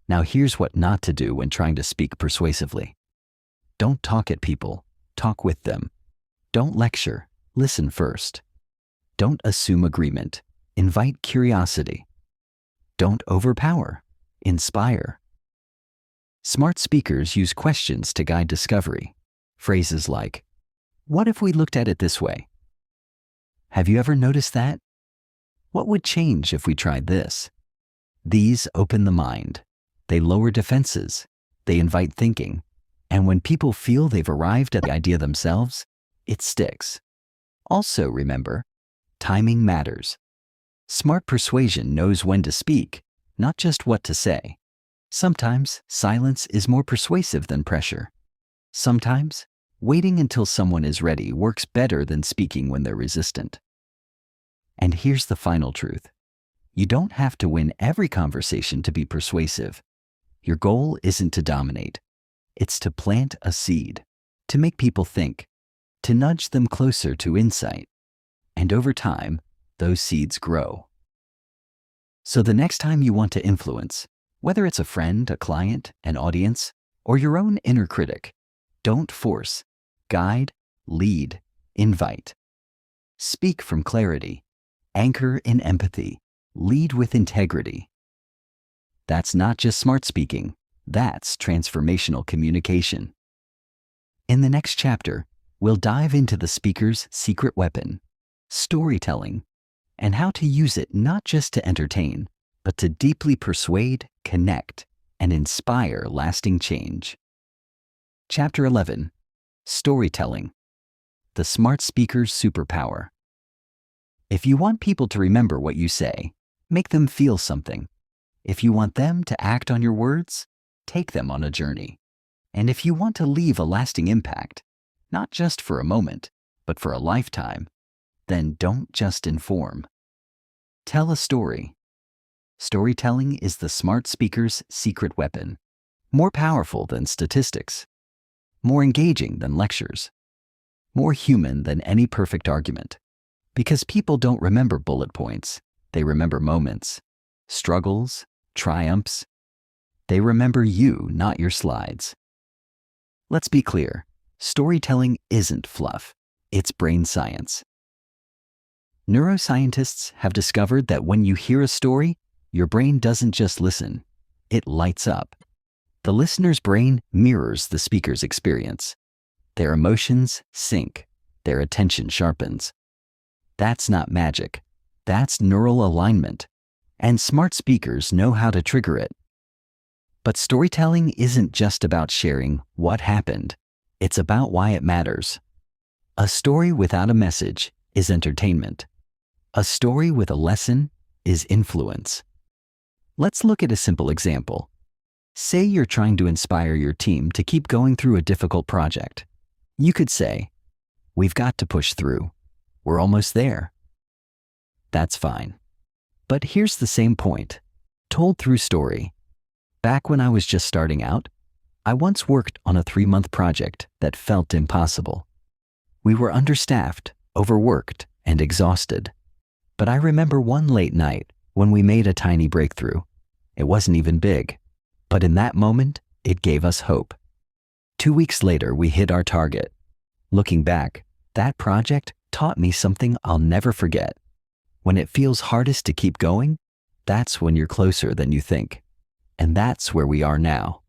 Now here's what not to do when trying to speak persuasively. Don't talk at people, talk with them. Don't lecture, listen first. Don't assume agreement, invite curiosity. Don't overpower, inspire. Smart speakers use questions to guide discovery. Phrases like, "What if we looked at it this way? Have you ever noticed that? What would change if we tried this?" These open the mind. They lower defenses. They invite thinking. And when people feel they've arrived at the idea themselves, it sticks. Also remember, timing matters. Smart persuasion knows when to speak, not just what to say. Sometimes silence is more persuasive than pressure. Sometimes waiting until someone is ready works better than speaking when they're resistant. And here's the final truth. You don't have to win every conversation to be persuasive. Your goal isn't to dominate. It's to plant a seed, to make people think, to nudge them closer to insight. And over time, those seeds grow. So the next time you want to influence, whether it's a friend, a client, an audience, or your own inner critic, don't force. Guide, lead, invite. Speak from clarity. Anchor in empathy. Lead with integrity. That's not just smart speaking. That's transformational communication. In the next chapter, we'll dive into the speaker's secret weapon, storytelling. and how to use it not just to entertain, but to deeply persuade, connect, and inspire lasting change. Chapter 11. Storytelling. The Smart Speaker's Superpower. If you want people to remember what you say, make them feel something. If you want them to act on your words, take them on a journey. And if you want to leave a lasting impact, not just for a moment, but for a lifetime, then don't just inform. Tell a story. Storytelling is the smart speaker's secret weapon, more powerful than statistics, more engaging than lectures, more human than any perfect argument. Because people don't remember bullet points, they remember moments, struggles, triumphs. They remember you, not your slides. Let's be clear, storytelling isn't fluff, it's brain science. Neuroscientists have discovered that when you hear a story, your brain doesn't just listen, it lights up. The listener's brain mirrors the speaker's experience. Their emotions sync, their attention sharpens. That's not magic, that's neural alignment, and smart speakers know how to trigger it. But storytelling isn't just about sharing what happened, it's about why it matters. A story without a message is entertainment. A story with a lesson is influence. Let's look at a simple example. Say you're trying to inspire your team to keep going through a difficult project. You could say, "We've got to push through. We're almost there." That's fine. But here's the same point, told through story. Back when I was just starting out, I once worked on a 3-month project that felt impossible. We were understaffed, overworked, and exhausted. But I remember one late night when we made a tiny breakthrough. It wasn't even big, but in that moment, it gave us hope. 2 weeks later, we hit our target. Looking back, that project taught me something I'll never forget. When it feels hardest to keep going, that's when you're closer than you think. And that's where we are now.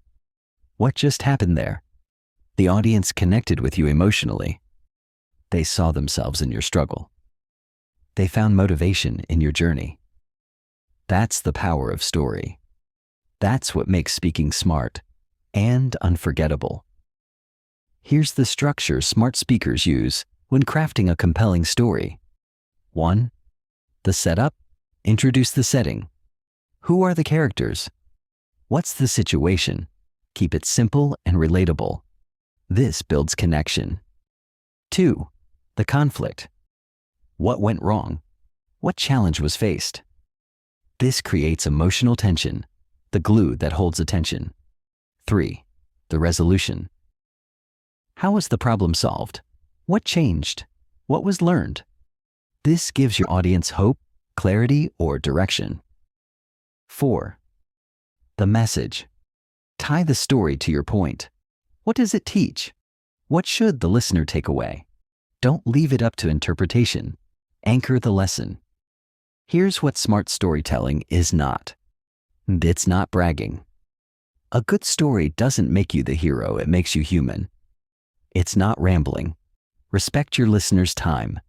What just happened there? The audience connected with you emotionally. They saw themselves in your struggle. They found motivation in your journey. That's the power of story. That's what makes speaking smart and unforgettable. Here's the structure smart speakers use when crafting a compelling story. 1. The setup. Introduce the setting. Who are the characters? What's the situation? Keep it simple and relatable. This builds connection. 2. The conflict. What went wrong? What challenge was faced? This creates emotional tension, the glue that holds attention. 3. The resolution. How was the problem solved? What changed? What was learned? This gives your audience hope, clarity, or direction. 4. The message. Tie the story to your point. What does it teach? What should the listener take away? Don't leave it up to interpretation. Anchor the lesson. Here's what smart storytelling is not. It's not bragging. A good story doesn't make you the hero, it makes you human. It's not rambling. Respect your listener's time.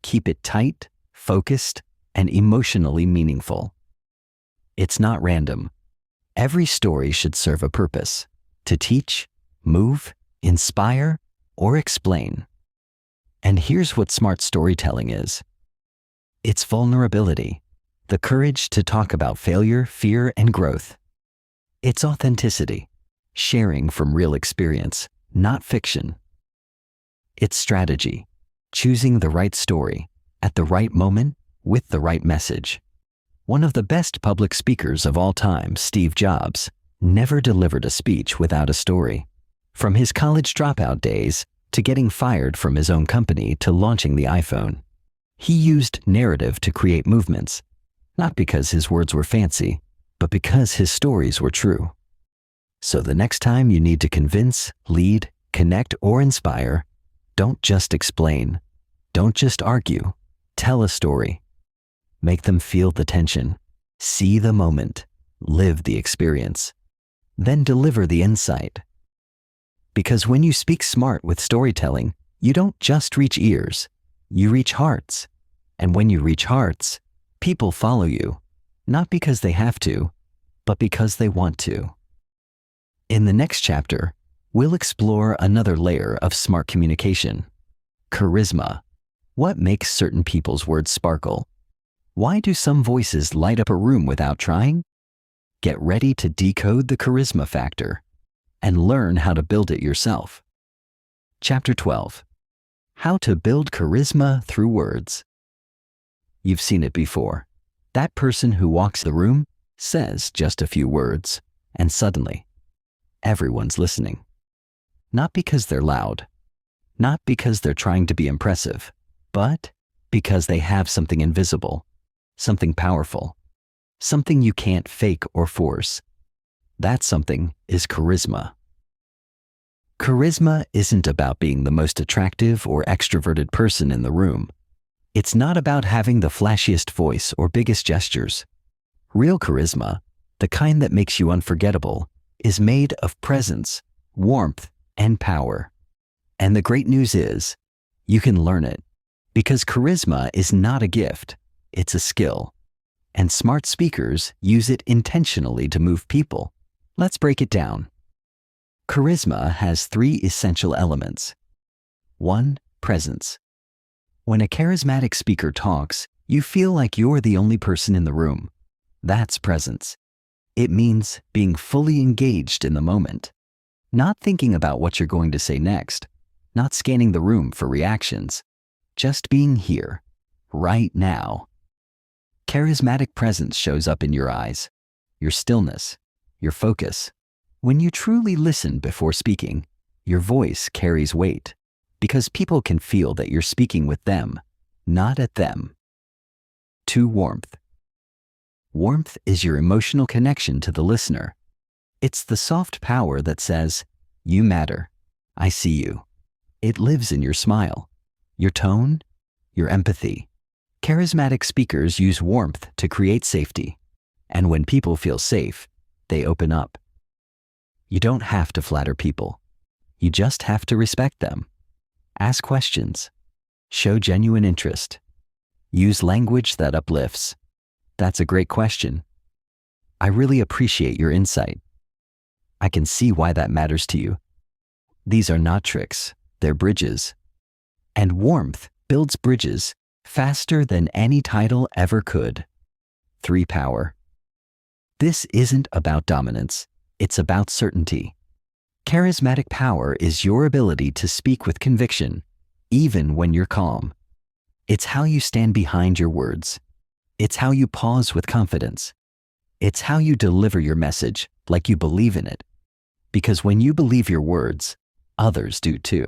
Keep it tight, focused, and emotionally meaningful. It's not random. Every story should serve a purpose: to teach, move, inspire, or explain. And here's what smart storytelling is. It's vulnerability, the courage to talk about failure, fear, and growth. It's authenticity, sharing from real experience, not fiction. It's strategy, choosing the right story, at the right moment, with the right message. One of the best public speakers of all time, Steve Jobs, never delivered a speech without a story. From his college dropout days, to getting fired from his own company, to launching the iPhone. He used narrative to create movements, not because his words were fancy, but because his stories were true. So the next time you need to convince, lead, connect, or inspire, don't just explain. Don't just argue. Tell a story. Make them feel the tension. See the moment. Live the experience. Then deliver the insight. Because when you speak smart with storytelling, you don't just reach ears. You reach hearts. And when you reach hearts, People follow you, not because they have to, but because they want to. In the next chapter, we'll explore another layer of smart communication: charisma. What makes certain people's words sparkle? Why do some voices light up a room without trying? Get ready to decode the charisma factor and learn how to build it yourself. Chapter 12. How to build charisma through words. You've seen it before. That person who walks the room, says just a few words, and suddenly, everyone's listening. Not because they're loud, not because they're trying to be impressive, but because they have something invisible, something powerful, something you can't fake or force. That something is charisma. Charisma isn't about being the most attractive or extroverted person in the room. It's not about having the flashiest voice or biggest gestures. Real charisma, the kind that makes you unforgettable, is made of presence, warmth, and power. And the great news is, you can learn it, because charisma is not a gift, it's a skill. And smart speakers use it intentionally to move people. Let's break it down. Charisma has 3 essential elements. 1. Presence. When a charismatic speaker talks, you feel like you're the only person in the room. That's presence. It means being fully engaged in the moment, not thinking about what you're going to say next, not scanning the room for reactions, just being here, right now. Charismatic presence shows up in your eyes, your stillness, your focus. When you truly listen before speaking, your voice carries weight, because people can feel that you're speaking with them, not at them. 2. Warmth. Warmth is your emotional connection to the listener. It's the soft power that says, "You matter. I see you." It lives in your smile, your tone, your empathy. Charismatic speakers use warmth to create safety. And when people feel safe, they open up. You don't have to flatter people. You just have to respect them. Ask questions. Show genuine interest. Use language that uplifts. "That's a great question. I really appreciate your insight. I can see why that matters to you." These are not tricks, they're bridges. And warmth builds bridges faster than any title ever could. 3. Power. This isn't about dominance, it's about certainty. Charismatic power is your ability to speak with conviction, even when you're calm. It's how you stand behind your words. It's how you pause with confidence. It's how you deliver your message like you believe in it. Because when you believe your words, others do too.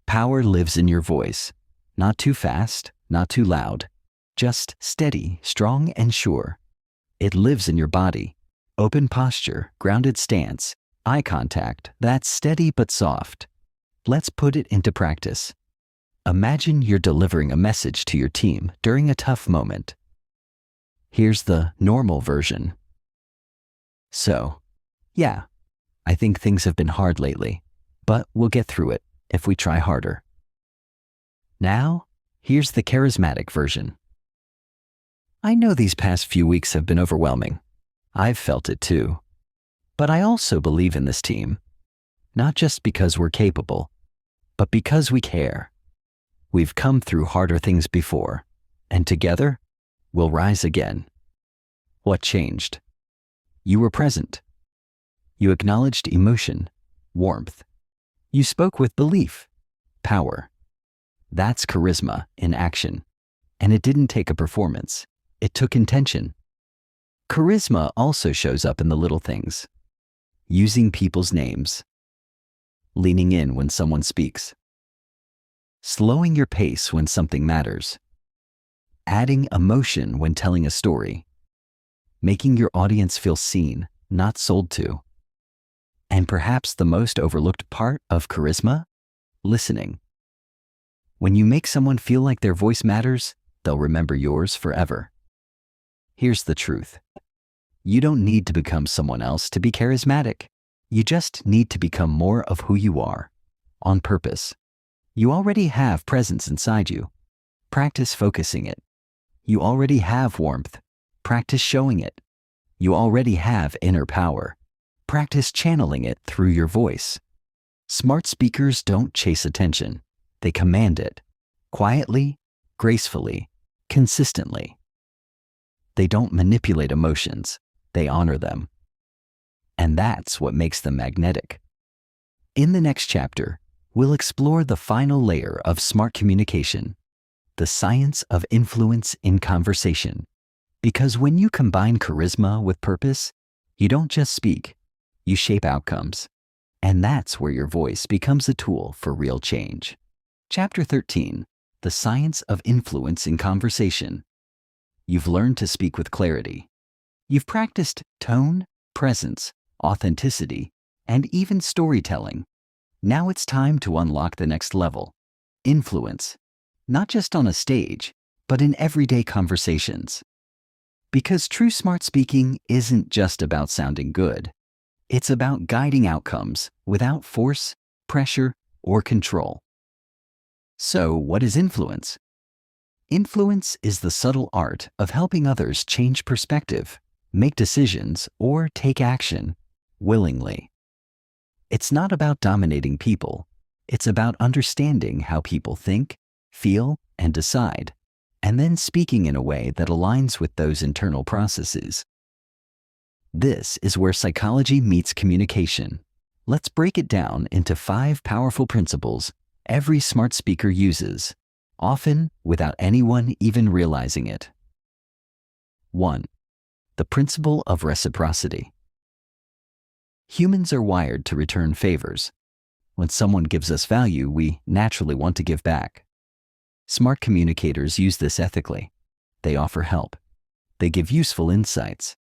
Power lives in your voice. Not too fast, not too loud. Just steady, strong, and sure. It lives in your body. Open posture, grounded stance, eye contact, that's steady but soft. Let's put it into practice. Imagine you're delivering a message to your team during a tough moment. Here's the normal version. "So, yeah, I think things have been hard lately, but we'll get through it if we try harder." Now, here's the charismatic version. "I know these past few weeks have been overwhelming. I've felt it too. But I also believe in this team, not just because we're capable, but because we care. We've come through harder things before, and together, we'll rise again." What changed? You were present. You acknowledged emotion, warmth. You spoke with belief, power. That's charisma in action. And it didn't take a performance. It took intention. Charisma also shows up in the little things. Using people's names. Leaning in when someone speaks. Slowing your pace when something matters. Adding emotion when telling a story. Making your audience feel seen, not sold to. And perhaps the most overlooked part of charisma? Listening. When you make someone feel like their voice matters, they'll remember yours forever. Here's the truth. You don't need to become someone else to be charismatic. You just need to become more of who you are, on purpose. You already have presence inside you. Practice focusing it. You already have warmth. Practice showing it. You already have inner power. Practice channeling it through your voice. Smart speakers don't chase attention. They command it. Quietly, gracefully, consistently. They don't manipulate emotions. They honor them. And that's what makes them magnetic. In the next chapter, we'll explore the final layer of smart communication, the science of influence in conversation. Because when you combine charisma with purpose, you don't just speak, you shape outcomes. And that's where your voice becomes a tool for real change. Chapter 13, the science of influence in conversation. You've learned to speak with clarity. You've practiced tone, presence, authenticity, and even storytelling. Now it's time to unlock the next level, influence, not just on a stage, but in everyday conversations. Because true smart speaking isn't just about sounding good. It's about guiding outcomes without force, pressure, or control. So, what is influence? Influence is the subtle art of helping others change perspective, make decisions, or take action willingly. It's not about dominating people. It's about understanding how people think, feel, and decide, and then speaking in a way that aligns with those internal processes. This is where psychology meets communication. Let's break it down into 5 powerful principles every smart speaker uses, often without anyone even realizing it. 1. The principle of reciprocity. Humans are wired to return favors. When someone gives us value, we naturally want to give back. Smart communicators use this ethically. They offer help. They give useful insights.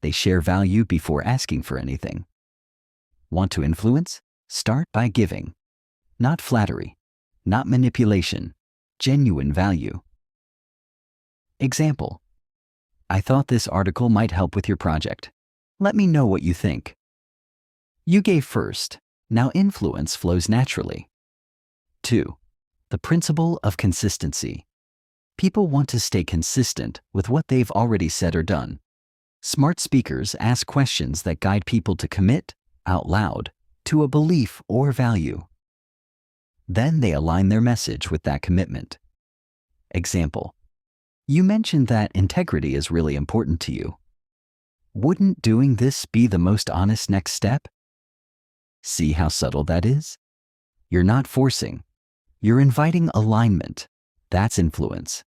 They share value before asking for anything. Want to influence? Start by giving. Not flattery, not manipulation, genuine value. Example: I thought this article might help with your project. Let me know what you think. You gave first. Now influence flows naturally. 2. The principle of consistency. People want to stay consistent with what they've already said or done. Smart speakers ask questions that guide people to commit, out loud, to a belief or value. Then they align their message with that commitment. Example: you mentioned that integrity is really important to you. Wouldn't doing this be the most honest next step? See how subtle that is? You're not forcing. You're inviting alignment. That's influence,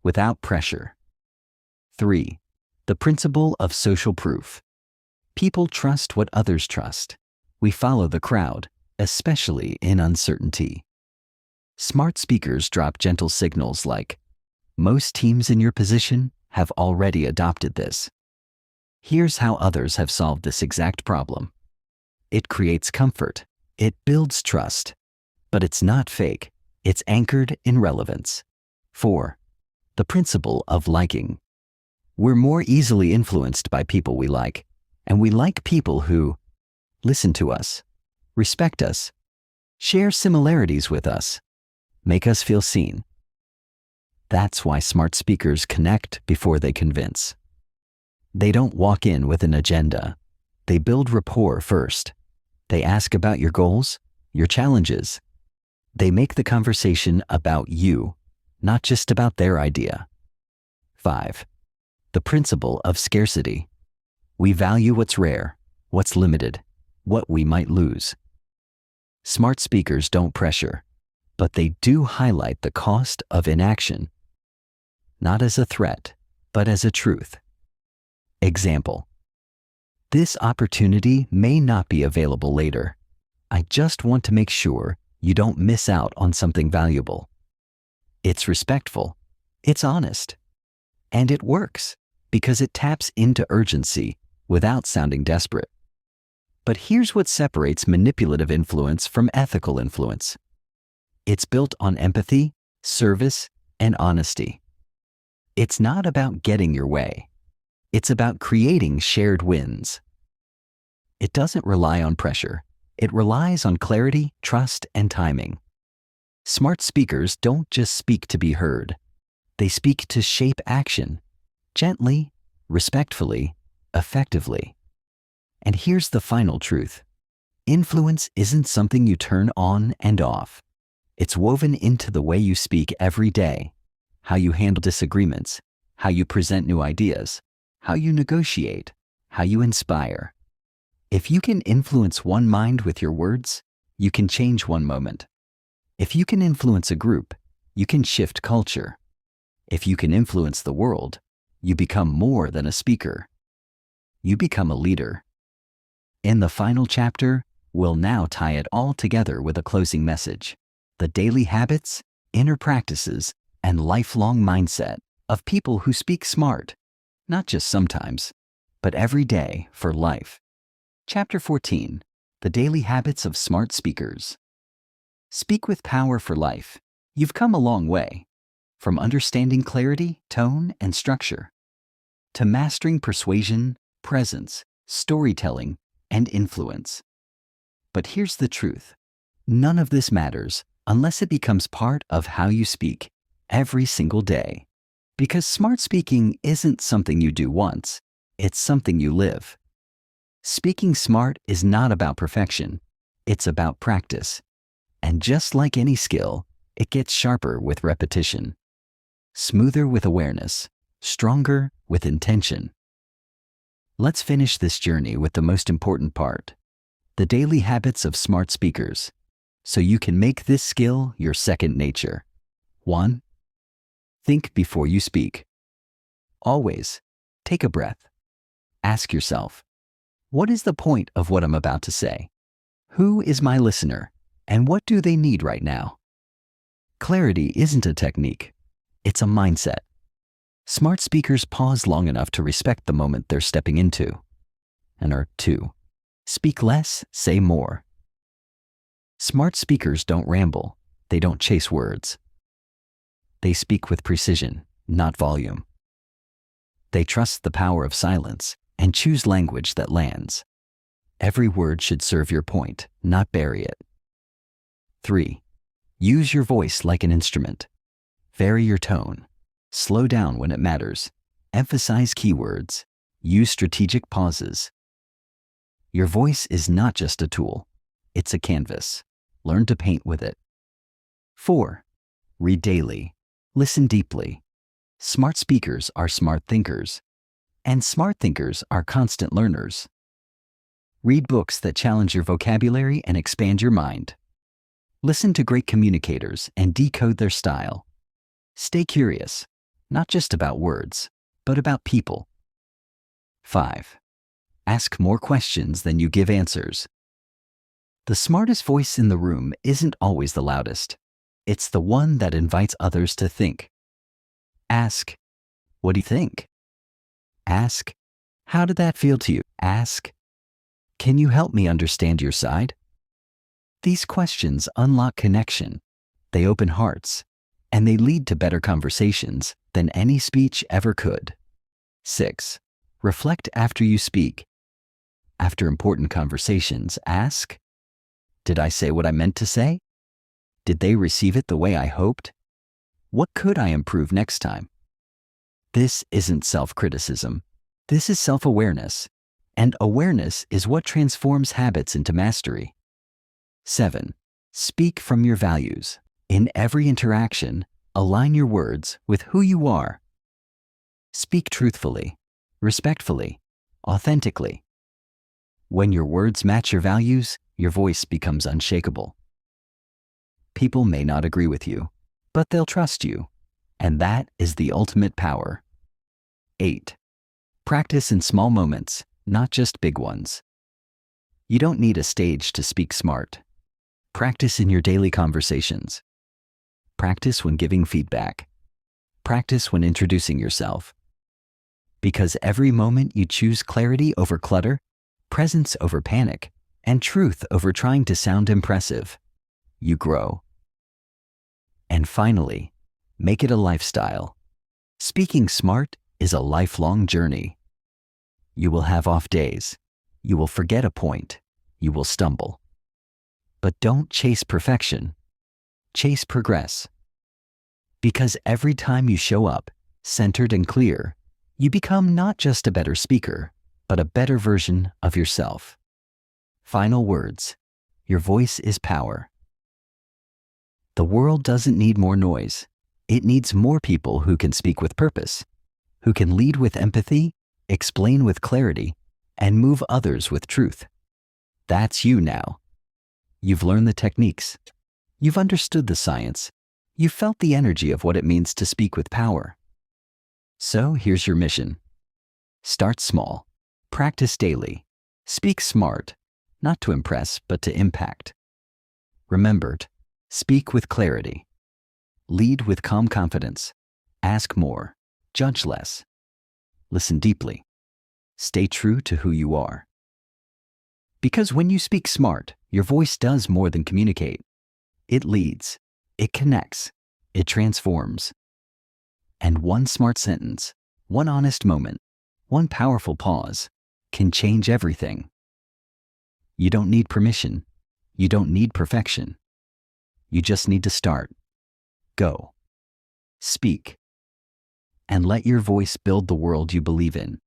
without pressure. 3. The principle of social proof. People trust what others trust. We follow the crowd, especially in uncertainty. Smart speakers drop gentle signals like, most teams in your position have already adopted this. Here's how others have solved this exact problem. It creates comfort. It builds trust. But it's not fake. It's anchored in relevance. 4. The principle of liking. We're more easily influenced by people we like, and we like people who listen to us, respect us, share similarities with us, make us feel seen. That's why smart speakers connect before they convince. They don't walk in with an agenda. They build rapport first. They ask about your goals, your challenges. They make the conversation about you, not just about their idea. 5. The principle of scarcity. We value what's rare, what's limited, what we might lose. Smart speakers don't pressure, but they do highlight the cost of inaction, not as a threat, but as a truth. Example: this opportunity may not be available later. I just want to make sure you don't miss out on something valuable. It's respectful, it's honest, and it works because it taps into urgency without sounding desperate. But here's what separates manipulative influence from ethical influence. It's built on empathy, service, and honesty. It's not about getting your way. It's about creating shared wins. It doesn't rely on pressure. It relies on clarity, trust, and timing. Smart speakers don't just speak to be heard. They speak to shape action, gently, respectfully, effectively. And here's the final truth. Influence isn't something you turn on and off. It's woven into the way you speak every day, how you handle disagreements, how you present new ideas, how you negotiate, how you inspire. If you can influence one mind with your words, you can change one moment. If you can influence a group, you can shift culture. If you can influence the world, you become more than a speaker. You become a leader. In the final chapter, we'll now tie it all together with a closing message. The daily habits, inner practices, and lifelong mindset of people who speak smart, not just sometimes, but every day for life. Chapter 14. The Daily Habits of Smart Speakers. Speak with power for life. You've come a long way. From understanding clarity, tone, and structure, to mastering persuasion, presence, storytelling, and influence. But here's the truth. None of this matters unless it becomes part of how you speak every single day. Because smart speaking isn't something you do once, it's something you live. Speaking smart is not about perfection, it's about practice. And just like any skill, it gets sharper with repetition, smoother with awareness, stronger with intention. Let's finish this journey with the most important part, the daily habits of smart speakers, so you can make this skill your second nature. 1. Think before you speak. Always take a breath. Ask yourself, what is the point of what I'm about to say? Who is my listener, and what do they need right now? Clarity isn't a technique, it's a mindset. Smart speakers pause long enough to respect the moment they're stepping into. And 2. Speak less, say more. Smart speakers don't ramble, they don't chase words. They speak with precision, not volume. They trust the power of silence and choose language that lands. Every word should serve your point, not bury it. 3. Use your voice like an instrument. Vary your tone. Slow down when it matters. Emphasize keywords. Use strategic pauses. Your voice is not just a tool. It's a canvas. Learn to paint with it. 4. Read daily. Listen deeply. Smart speakers are smart thinkers. And smart thinkers are constant learners. Read books that challenge your vocabulary and expand your mind. Listen to great communicators and decode their style. Stay curious, not just about words, but about people. 5. Ask more questions than you give answers. The smartest voice in the room isn't always the loudest. It's the one that invites others to think. Ask, what do you think? Ask, how did that feel to you? Ask, can you help me understand your side? These questions unlock connection. They open hearts, and they lead to better conversations than any speech ever could. 6. Reflect after you speak. After important conversations, ask, did I say what I meant to say? Did they receive it the way I hoped? What could I improve next time? This isn't self-criticism. This is self-awareness. And awareness is what transforms habits into mastery. 7. Speak from your values. In every interaction, align your words with who you are. Speak truthfully, respectfully, authentically. When your words match your values, your voice becomes unshakable. People may not agree with you, but they'll trust you, and that is the ultimate power. 8. Practice in small moments, not just big ones. You don't need a stage to speak smart. Practice in your daily conversations. Practice when giving feedback. Practice when introducing yourself. Because every moment you choose clarity over clutter, presence over panic, and truth over trying to sound impressive, you grow. And finally, make it a lifestyle. Speaking smart is a lifelong journey. You will have off days. You will forget a point. You will stumble. But don't chase perfection. Chase progress. Because every time you show up, centered and clear, you become not just a better speaker, but a better version of yourself. Final words. Your voice is power. The world doesn't need more noise. It needs more people who can speak with purpose, who can lead with empathy, explain with clarity, and move others with truth. That's you now. You've learned the techniques. You've understood the science. You've felt the energy of what it means to speak with power. So here's your mission. Start small. Practice daily. Speak smart, not to impress, but to impact. Remember, speak with clarity. Lead with calm confidence. Ask more. Judge less. Listen deeply. Stay true to who you are. Because when you speak smart, your voice does more than communicate. It leads. It connects. It transforms. And one smart sentence, one honest moment, one powerful pause can change everything. You don't need permission. You don't need perfection. You just need to start. Go. Speak. And let your voice build the world you believe in.